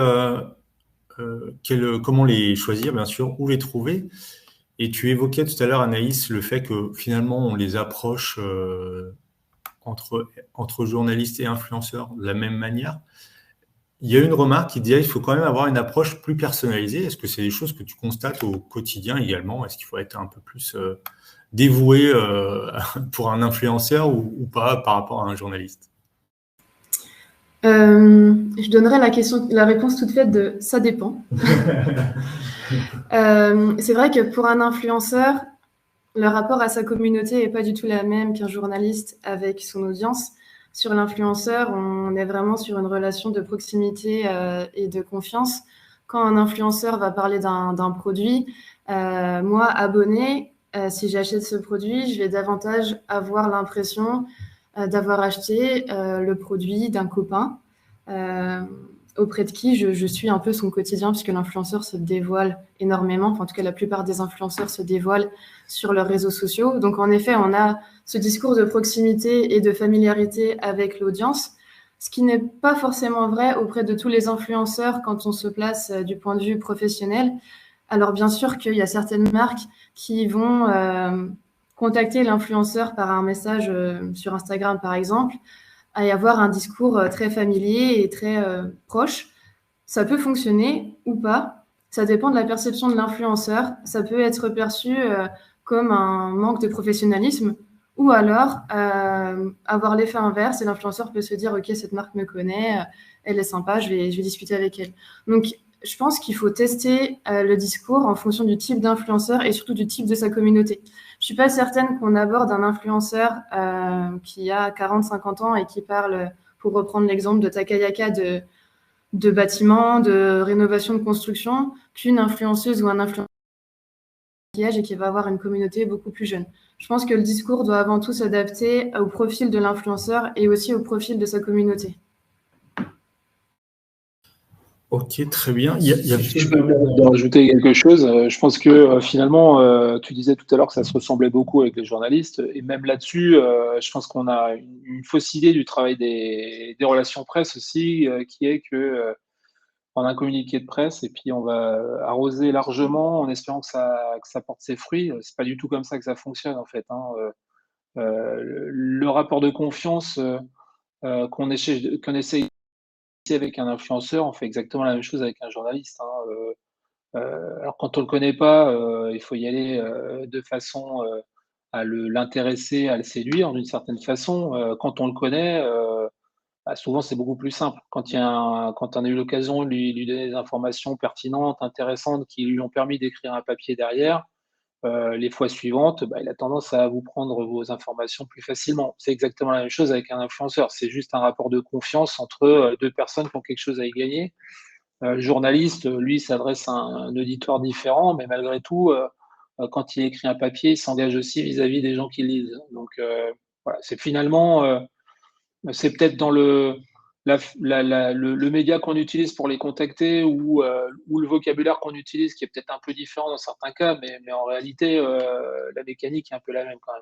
comment les choisir, bien sûr, où les trouver. Et tu évoquais tout à l'heure, Anaïs, le fait que finalement, on les approche entre journalistes et influenceurs de la même manière. Il y a une remarque qui disait qu'il faut quand même avoir une approche plus personnalisée. Est-ce que c'est des choses que tu constates au quotidien également? Est-ce qu'il faut être un peu plus dévoué pour un influenceur ou pas par rapport à un journaliste? Je donnerai la réponse toute faite de « ça dépend ». C'est vrai que pour un influenceur, le rapport à sa communauté n'est pas du tout la même qu'un journaliste avec son audience. Sur l'influenceur, on est vraiment sur une relation de proximité et de confiance. Quand un influenceur va parler d'un produit, moi, abonné, si j'achète ce produit, je vais davantage avoir l'impression d'avoir acheté le produit d'un copain auprès de qui je suis un peu son quotidien, puisque l'influenceur se dévoile énormément. Enfin, en tout cas, la plupart des influenceurs se dévoilent sur leurs réseaux sociaux. Donc, en effet, on a ce discours de proximité et de familiarité avec l'audience, ce qui n'est pas forcément vrai auprès de tous les influenceurs quand on se place du point de vue professionnel. Alors, bien sûr qu'il y a certaines marques qui vont contacter l'influenceur par un message sur Instagram, par exemple, à y avoir un discours très familier et très proche. Ça peut fonctionner ou pas. Ça dépend de la perception de l'influenceur. Ça peut être perçu comme un manque de professionnalisme ou alors avoir l'effet inverse et l'influenceur peut se dire « Ok, cette marque me connaît, elle est sympa, je vais discuter avec elle ». Donc, je pense qu'il faut tester le discours en fonction du type d'influenceur et surtout du type de sa communauté. Je suis pas certaine qu'on aborde un influenceur qui a 40-50 ans et qui parle, pour reprendre l'exemple de Takayaka, de bâtiments, de rénovation de construction, qu'une influenceuse ou un influenceur et qui va avoir une communauté beaucoup plus jeune. Je pense que le discours doit avant tout s'adapter au profil de l'influenceur et aussi au profil de sa communauté. Ok, très bien. Si je peux me permettre de rajouter quelque chose, je pense que finalement, tu disais tout à l'heure que ça se ressemblait beaucoup avec les journalistes, et même là-dessus, je pense qu'on a une fausse idée du travail des relations presse aussi, qui est que on a un communiqué de presse et puis on va arroser largement en espérant que ça porte ses fruits. C'est pas du tout comme ça que ça fonctionne en fait, hein. Le rapport de confiance qu'on essaie avec un influenceur, on fait exactement la même chose avec un journaliste, hein. Alors quand on le connaît pas, il faut y aller de façon à l'intéresser, à le séduire d'une certaine façon. Quand on le connaît, bah, souvent c'est beaucoup plus simple. Quand on a eu l'occasion de lui donner des informations pertinentes, intéressantes, qui lui ont permis d'écrire un papier derrière, les fois suivantes, bah, il a tendance à vous prendre vos informations plus facilement. C'est exactement la même chose avec un influenceur. C'est juste un rapport de confiance entre deux personnes qui ont quelque chose à y gagner. Le journaliste, lui, s'adresse à un auditoire différent, mais malgré tout, quand il écrit un papier, il s'engage aussi vis-à-vis des gens qui lisent. Donc, voilà, c'est finalement, c'est peut-être dans le média qu'on utilise pour les contacter ou le vocabulaire qu'on utilise qui est peut-être un peu différent dans certains cas, mais en réalité, la mécanique est un peu la même quand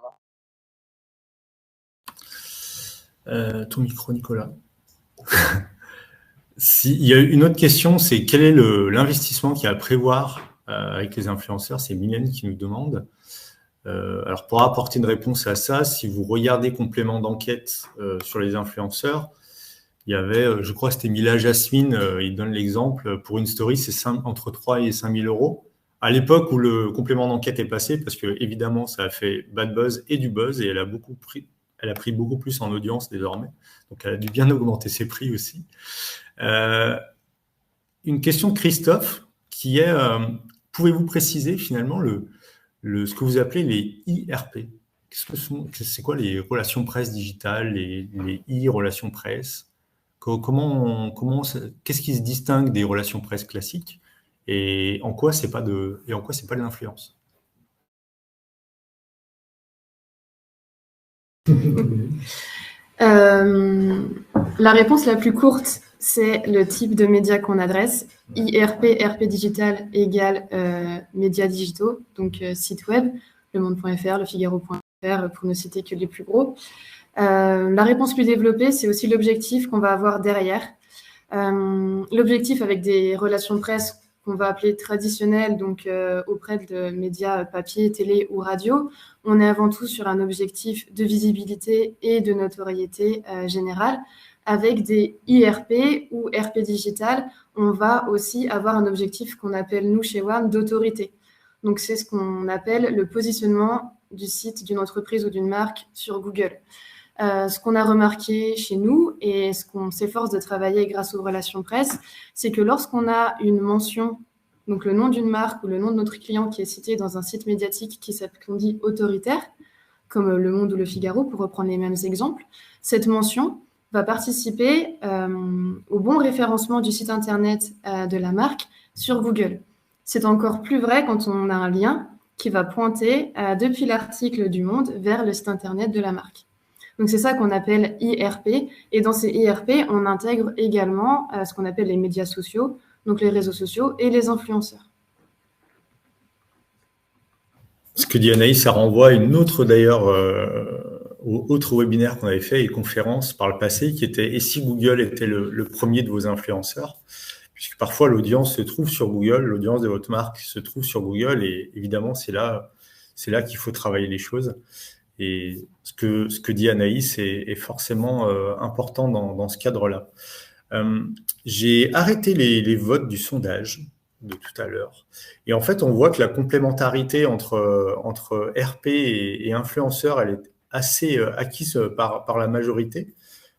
même. Ton micro, Nicolas. Il y a une autre question, c'est quel est l'investissement qu'il y a à prévoir avec les influenceurs? C'est Mylène qui nous demande. Alors, pour apporter une réponse à ça, si vous regardez complément d'enquête sur les influenceurs, il y avait, je crois que c'était Mila Jasmine, il donne l'exemple, pour une story, c'est entre 3 et 5 000 euros. À l'époque où le complément d'enquête est passé, parce que évidemment, ça a fait bad buzz et du buzz, et elle a pris beaucoup plus en audience désormais. Donc, elle a dû bien augmenter ses prix aussi. Une question de Christophe qui est, pouvez-vous préciser finalement ce que vous appelez les IRP? C'est quoi les relations presse digitales, les relations presse? Qu'est-ce qui se distingue des relations presse classiques et en quoi c'est pas de l'influence? La réponse la plus courte, c'est le type de médias qu'on adresse. IRP, RP digital égale médias digitaux, donc site web, lemonde.fr, lefigaro.fr, pour ne citer que les plus gros. La réponse plus développée, c'est aussi l'objectif qu'on va avoir derrière. L'objectif avec des relations presse qu'on va appeler traditionnelles, donc auprès de médias papier, télé ou radio, on est avant tout sur un objectif de visibilité et de notoriété générale. Avec des IRP ou RP digital, on va aussi avoir un objectif qu'on appelle, nous, chez WAM, d'autorité. Donc, c'est ce qu'on appelle le positionnement du site d'une entreprise ou d'une marque sur Google. ce qu'on a remarqué chez nous et ce qu'on s'efforce de travailler grâce aux relations presse, c'est que lorsqu'on a une mention, donc le nom d'une marque ou le nom de notre client qui est cité dans un site médiatique qu'on dit autoritaire, comme Le Monde ou Le Figaro, pour reprendre les mêmes exemples, cette mention va participer au bon référencement du site internet de la marque sur Google. C'est encore plus vrai quand on a un lien qui va pointer depuis l'article du Monde vers le site internet de la marque. Donc c'est ça qu'on appelle IRP, et dans ces IRP, on intègre également ce qu'on appelle les médias sociaux, donc les réseaux sociaux et les influenceurs. Ce que dit Anaïs, ça renvoie à une autre d'ailleurs, au autre webinaire qu'on avait fait et conférence par le passé, qui était « Et si Google était le premier de vos influenceurs ?» Puisque parfois l'audience se trouve sur Google, l'audience de votre marque se trouve sur Google, et évidemment c'est là qu'il faut travailler les choses. Et ce que dit Anaïs est forcément important dans ce cadre-là. J'ai arrêté les votes du sondage de tout à l'heure. Et en fait, on voit que la complémentarité entre RP et influenceur, elle est assez acquise par la majorité,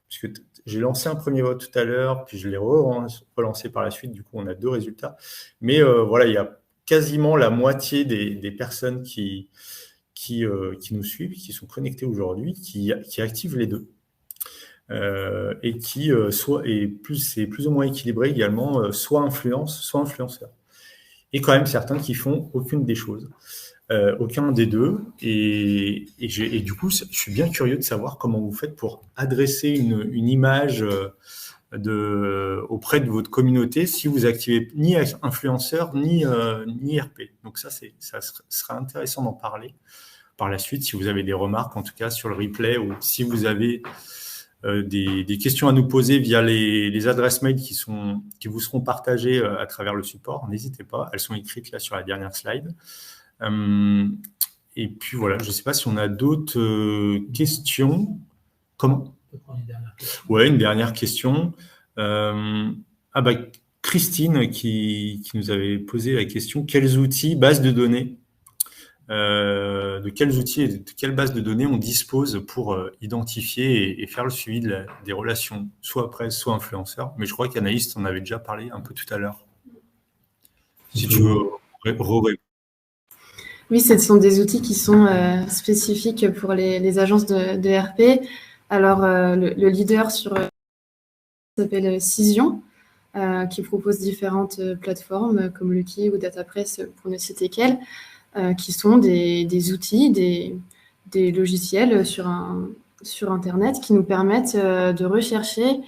puisque j'ai lancé un premier vote tout à l'heure, puis je l'ai relancé par la suite, du coup on a 2 résultats. Mais voilà, il y a quasiment la moitié des personnes qui nous suivent, qui sont connectées aujourd'hui, qui activent les 2. Et qui c'est plus ou moins équilibré également, soit influence, soit influenceur. Et quand même certains qui font aucune des choses, aucun des deux. Et du coup, je suis bien curieux de savoir comment vous faites pour adresser une image auprès de votre communauté si vous activez ni influenceur ni RP. Donc ça sera intéressant d'en parler par la suite si vous avez des remarques, en tout cas sur le replay, ou si vous avez des questions à nous poser via les adresses mail qui vous seront partagées à travers le support. N'hésitez pas, elles sont écrites là sur la dernière slide. Et puis voilà, je ne sais pas si on a d'autres questions. Comment ? Ouais, une dernière question. Christine qui nous avait posé la question, quels outils, bases de données, de quels outils et de quelle base de données on dispose pour identifier et faire le suivi des relations, soit presse, soit influenceur. Mais je crois qu'Anaïs en avait déjà parlé un peu tout à l'heure. Si tu veux Oui, ce sont des outils qui sont spécifiques pour les agences de RP. Alors, le leader s'appelle Cision, qui propose différentes plateformes comme Lucky ou DataPress, pour ne citer qu'elles, qui sont des outils, des logiciels sur Internet qui nous permettent de rechercher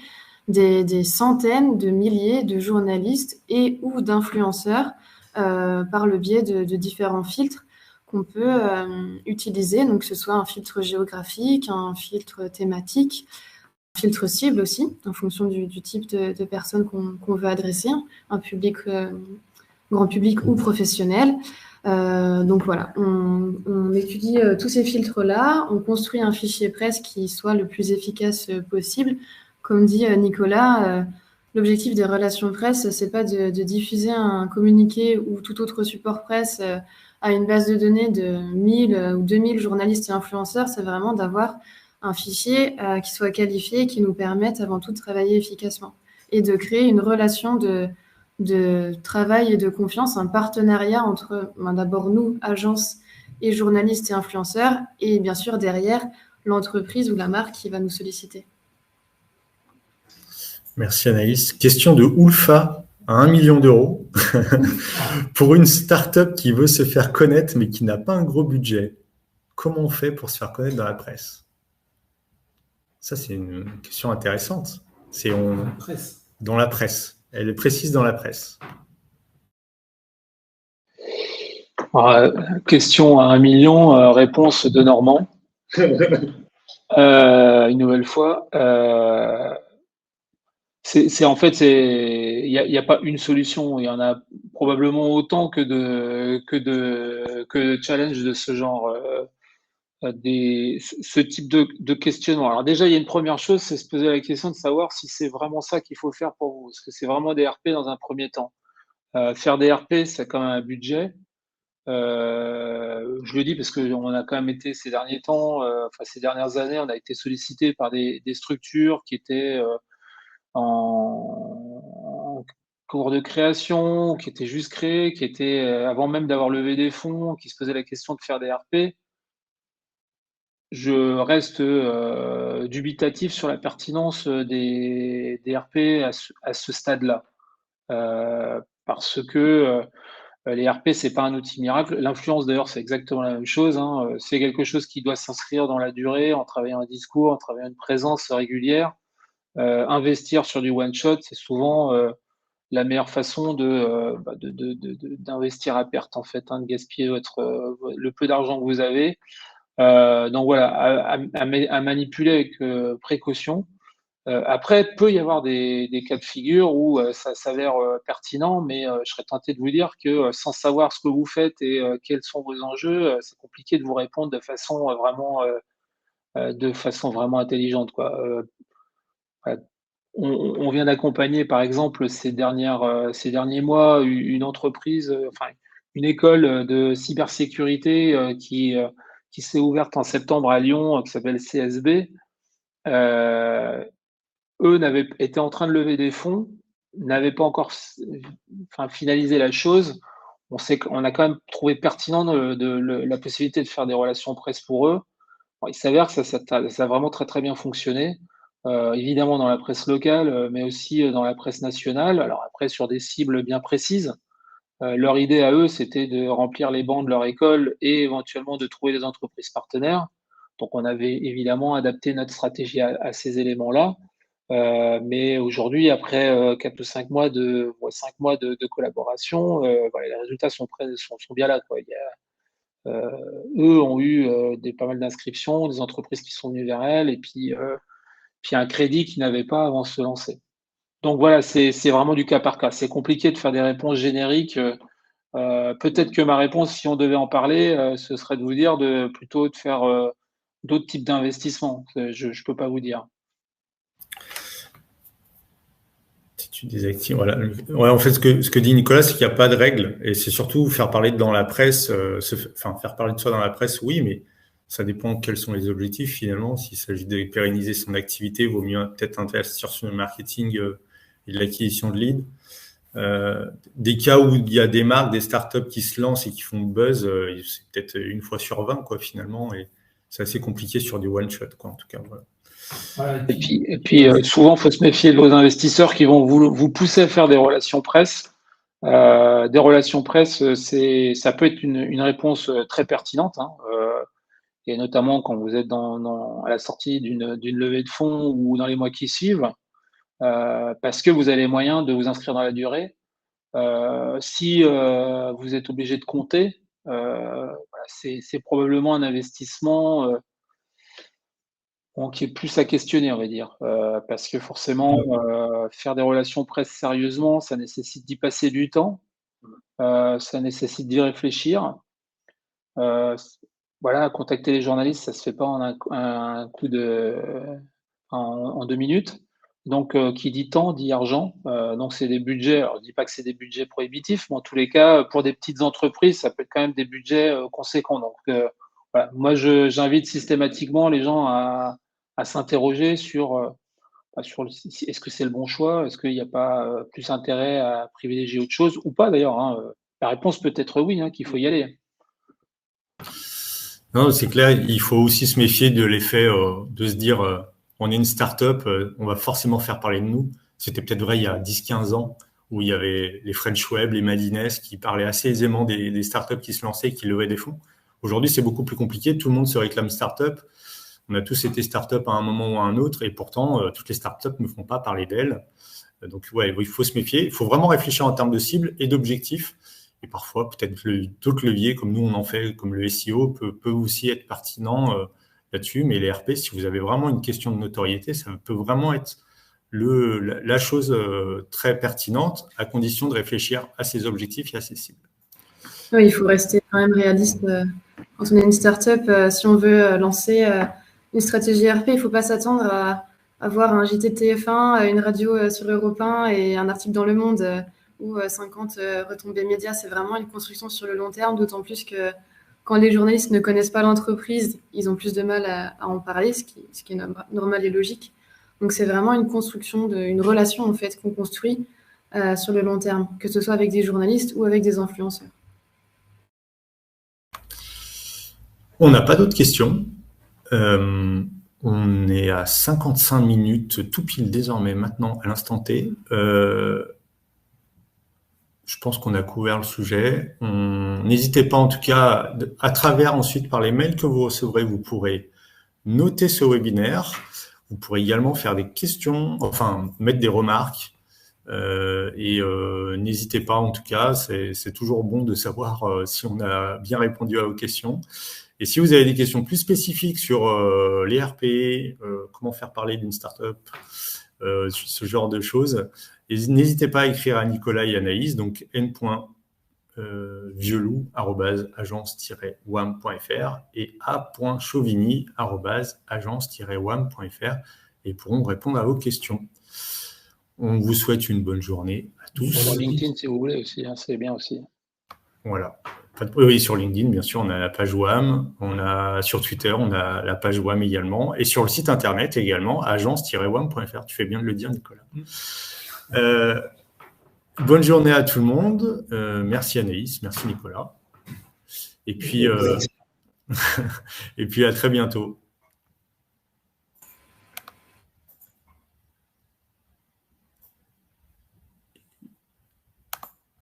des centaines de milliers de journalistes et ou d'influenceurs par le biais de différents filtres qu'on peut utiliser, donc que ce soit un filtre géographique, un filtre thématique, un filtre cible aussi, en fonction du type de personnes qu'on veut adresser, un public grand public ou professionnel. Donc voilà, on étudie tous ces filtres-là, on construit un fichier presse qui soit le plus efficace possible. Comme dit Nicolas, l'objectif des relations presse, c'est pas de diffuser un communiqué ou tout autre support presse à une base de données de 1000 ou 2000 journalistes et influenceurs, c'est vraiment d'avoir un fichier qui soit qualifié, qui nous permette avant tout de travailler efficacement et de créer une relation de travail et de confiance, un partenariat entre d'abord nous, agences et journalistes et influenceurs, et bien sûr derrière l'entreprise ou la marque qui va nous solliciter. Merci Anaïs. Question de Ulfa à 1 million d'euros. Pour une start-up qui veut se faire connaître mais qui n'a pas un gros budget, comment on fait pour se faire connaître dans la presse ? Ça, c'est une question intéressante. Dans la presse. Elle est précise dans la presse. Alors, question à 1 million, réponse de Normand. Une nouvelle fois. Il n'y a pas une solution, il y en a probablement autant que de challenges de ce genre, ce type de questionnement. Alors déjà, il y a une première chose, c'est se poser la question de savoir si c'est vraiment ça qu'il faut faire pour vous, est-ce que c'est vraiment des RP dans un premier temps. Faire des RP, c'est quand même un budget. Je le dis parce qu'on a quand même été ces derniers temps, ces dernières années, on a été sollicité par des structures qui étaient en cours de création, qui étaient juste créées, qui étaient avant même d'avoir levé des fonds, qui se posaient la question de faire des RP. Je reste dubitatif sur la pertinence des RP à ce stade-là. Parce que les RP, c'est pas un outil miracle. L'influence, d'ailleurs, c'est exactement la même chose, hein. C'est quelque chose qui doit s'inscrire dans la durée, en travaillant un discours, en travaillant une présence régulière. Investir sur du one-shot, c'est souvent la meilleure façon d'investir à perte, en fait, hein, de gaspiller le peu d'argent que vous avez. Donc voilà, à manipuler avec précaution. Après, peut y avoir des cas de figure où ça s'avère pertinent, mais je serais tenté de vous dire que sans savoir ce que vous faites et quels sont vos enjeux, c'est compliqué de vous répondre de façon vraiment intelligente, quoi. On vient d'accompagner, par exemple, ces derniers mois, une entreprise, une école de cybersécurité qui s'est ouverte en septembre à Lyon, qui s'appelle CSB. Eux étaient en train de lever des fonds, n'avaient pas encore finalisé la chose. On a quand même trouvé pertinent la possibilité de faire des relations presse pour eux. Bon, il s'avère que ça a vraiment très très bien fonctionné. Évidemment dans la presse locale, mais aussi dans la presse nationale. Alors après, sur des cibles bien précises. Leur idée à eux, c'était de remplir les bancs de leur école et éventuellement de trouver des entreprises partenaires. Donc on avait évidemment adapté notre stratégie à ces éléments-là. Mais aujourd'hui, après 4 ou 5 mois de collaboration, les résultats sont bien là, quoi. Eux ont eu pas mal d'inscriptions, des entreprises qui sont venues vers elles, et puis un crédit qu'ils n'avaient pas avant de se lancer. Donc voilà, c'est vraiment du cas par cas. C'est compliqué de faire des réponses génériques. Peut-être que ma réponse, si on devait en parler, ce serait de vous dire plutôt de faire d'autres types d'investissements. Je ne peux pas vous dire. Si tu désactives, voilà. Ouais, en fait, ce que dit Nicolas, c'est qu'il n'y a pas de règle, et c'est surtout faire parler dans la presse, faire parler de soi dans la presse, oui, mais ça dépend quels sont les objectifs finalement. S'il s'agit de pérenniser son activité, il vaut mieux peut-être investir sur le marketing et de l'acquisition de leads. Des cas où il y a des marques, des startups qui se lancent et qui font le buzz, c'est peut-être une fois sur 20, quoi, finalement, et c'est assez compliqué sur du one shot, quoi, en tout cas. Voilà. Et puis souvent, il faut se méfier de vos investisseurs qui vont vous pousser à faire des relations presse. Des relations presse, ça peut être une réponse très pertinente, hein, et notamment quand vous êtes à la sortie d'une levée de fonds ou dans les mois qui suivent, parce que vous avez les moyens de vous inscrire dans la durée. Si vous êtes obligé de compter, c'est probablement un investissement qui est plus à questionner, on va dire, parce que forcément, faire des relations presse sérieusement, ça nécessite d'y passer du temps, ça nécessite d'y réfléchir. Contacter les journalistes, ça se fait pas en un coup en 2 minutes. Donc, qui dit temps dit argent. Donc, c'est des budgets. Alors, je dis pas que c'est des budgets prohibitifs, mais en tous les cas, pour des petites entreprises, ça peut être quand même des budgets conséquents. Donc, voilà. Moi, j'invite systématiquement les gens à s'interroger sur est-ce que c'est le bon choix, est-ce qu'il n'y a pas plus intérêt à privilégier autre chose ou pas d'ailleurs, hein. La réponse peut être oui, hein, qu'il faut y aller. Non, c'est clair, il faut aussi se méfier de l'effet de se dire on est une start-up, on va forcément faire parler de nous. C'était peut-être vrai il y a 10-15 ans où il y avait les French Web, les Madines qui parlaient assez aisément des start-up qui se lançaient et qui levaient des fonds. Aujourd'hui, c'est beaucoup plus compliqué, tout le monde se réclame start-up. On a tous été start-up à un moment ou à un autre et pourtant, toutes les start-up ne font pas parler d'elles. Donc, ouais, il faut se méfier. Il faut vraiment réfléchir en termes de cibles et d'objectifs. Et parfois, peut-être d'autres leviers, comme nous, on en fait, comme le SEO, peut aussi être pertinent là-dessus. Mais les RP, si vous avez vraiment une question de notoriété, ça peut vraiment être la chose très pertinente, à condition de réfléchir à ses objectifs et à ses cibles. Oui, il faut rester quand même réaliste. Quand on est une start-up, si on veut lancer une stratégie RP, il ne faut pas s'attendre à avoir un JT de TF1, une radio sur Europe 1 et un article dans Le Monde. ou 50 retombées médias. C'est vraiment une construction sur le long terme, d'autant plus que quand les journalistes ne connaissent pas l'entreprise, ils ont plus de mal à en parler, ce qui est normal et logique. Donc, c'est vraiment une construction, une relation en fait qu'on construit sur le long terme, que ce soit avec des journalistes ou avec des influenceurs. On n'a pas d'autres questions. On est à 55 minutes, tout pile désormais maintenant, à l'instant T. Je pense qu'on a couvert le sujet. N'hésitez pas en tout cas, à travers ensuite par les mails que vous recevrez, vous pourrez noter ce webinaire. Vous pourrez également faire des questions, enfin mettre des remarques. N'hésitez pas en tout cas, c'est toujours bon de savoir si on a bien répondu à vos questions. Et si vous avez des questions plus spécifiques sur les RP, comment faire parler d'une startup, ce genre de choses, n'hésitez pas à écrire à Nicolas et Anaïs, donc n.vielou@agence-wam.fr et a.chauvigny@agence-wam.fr et pourront répondre à vos questions. On vous souhaite une bonne journée à tous. Sur LinkedIn, si vous voulez aussi, hein, c'est bien aussi. Voilà. Oui, sur LinkedIn, bien sûr, on a la page WAM. Sur Twitter, on a la page WAM également. Et sur le site internet également, agence-wam.fr. Tu fais bien de le dire, Nicolas. Bonne journée à tout le monde. Merci Anaïs, merci Nicolas. Et puis à très bientôt.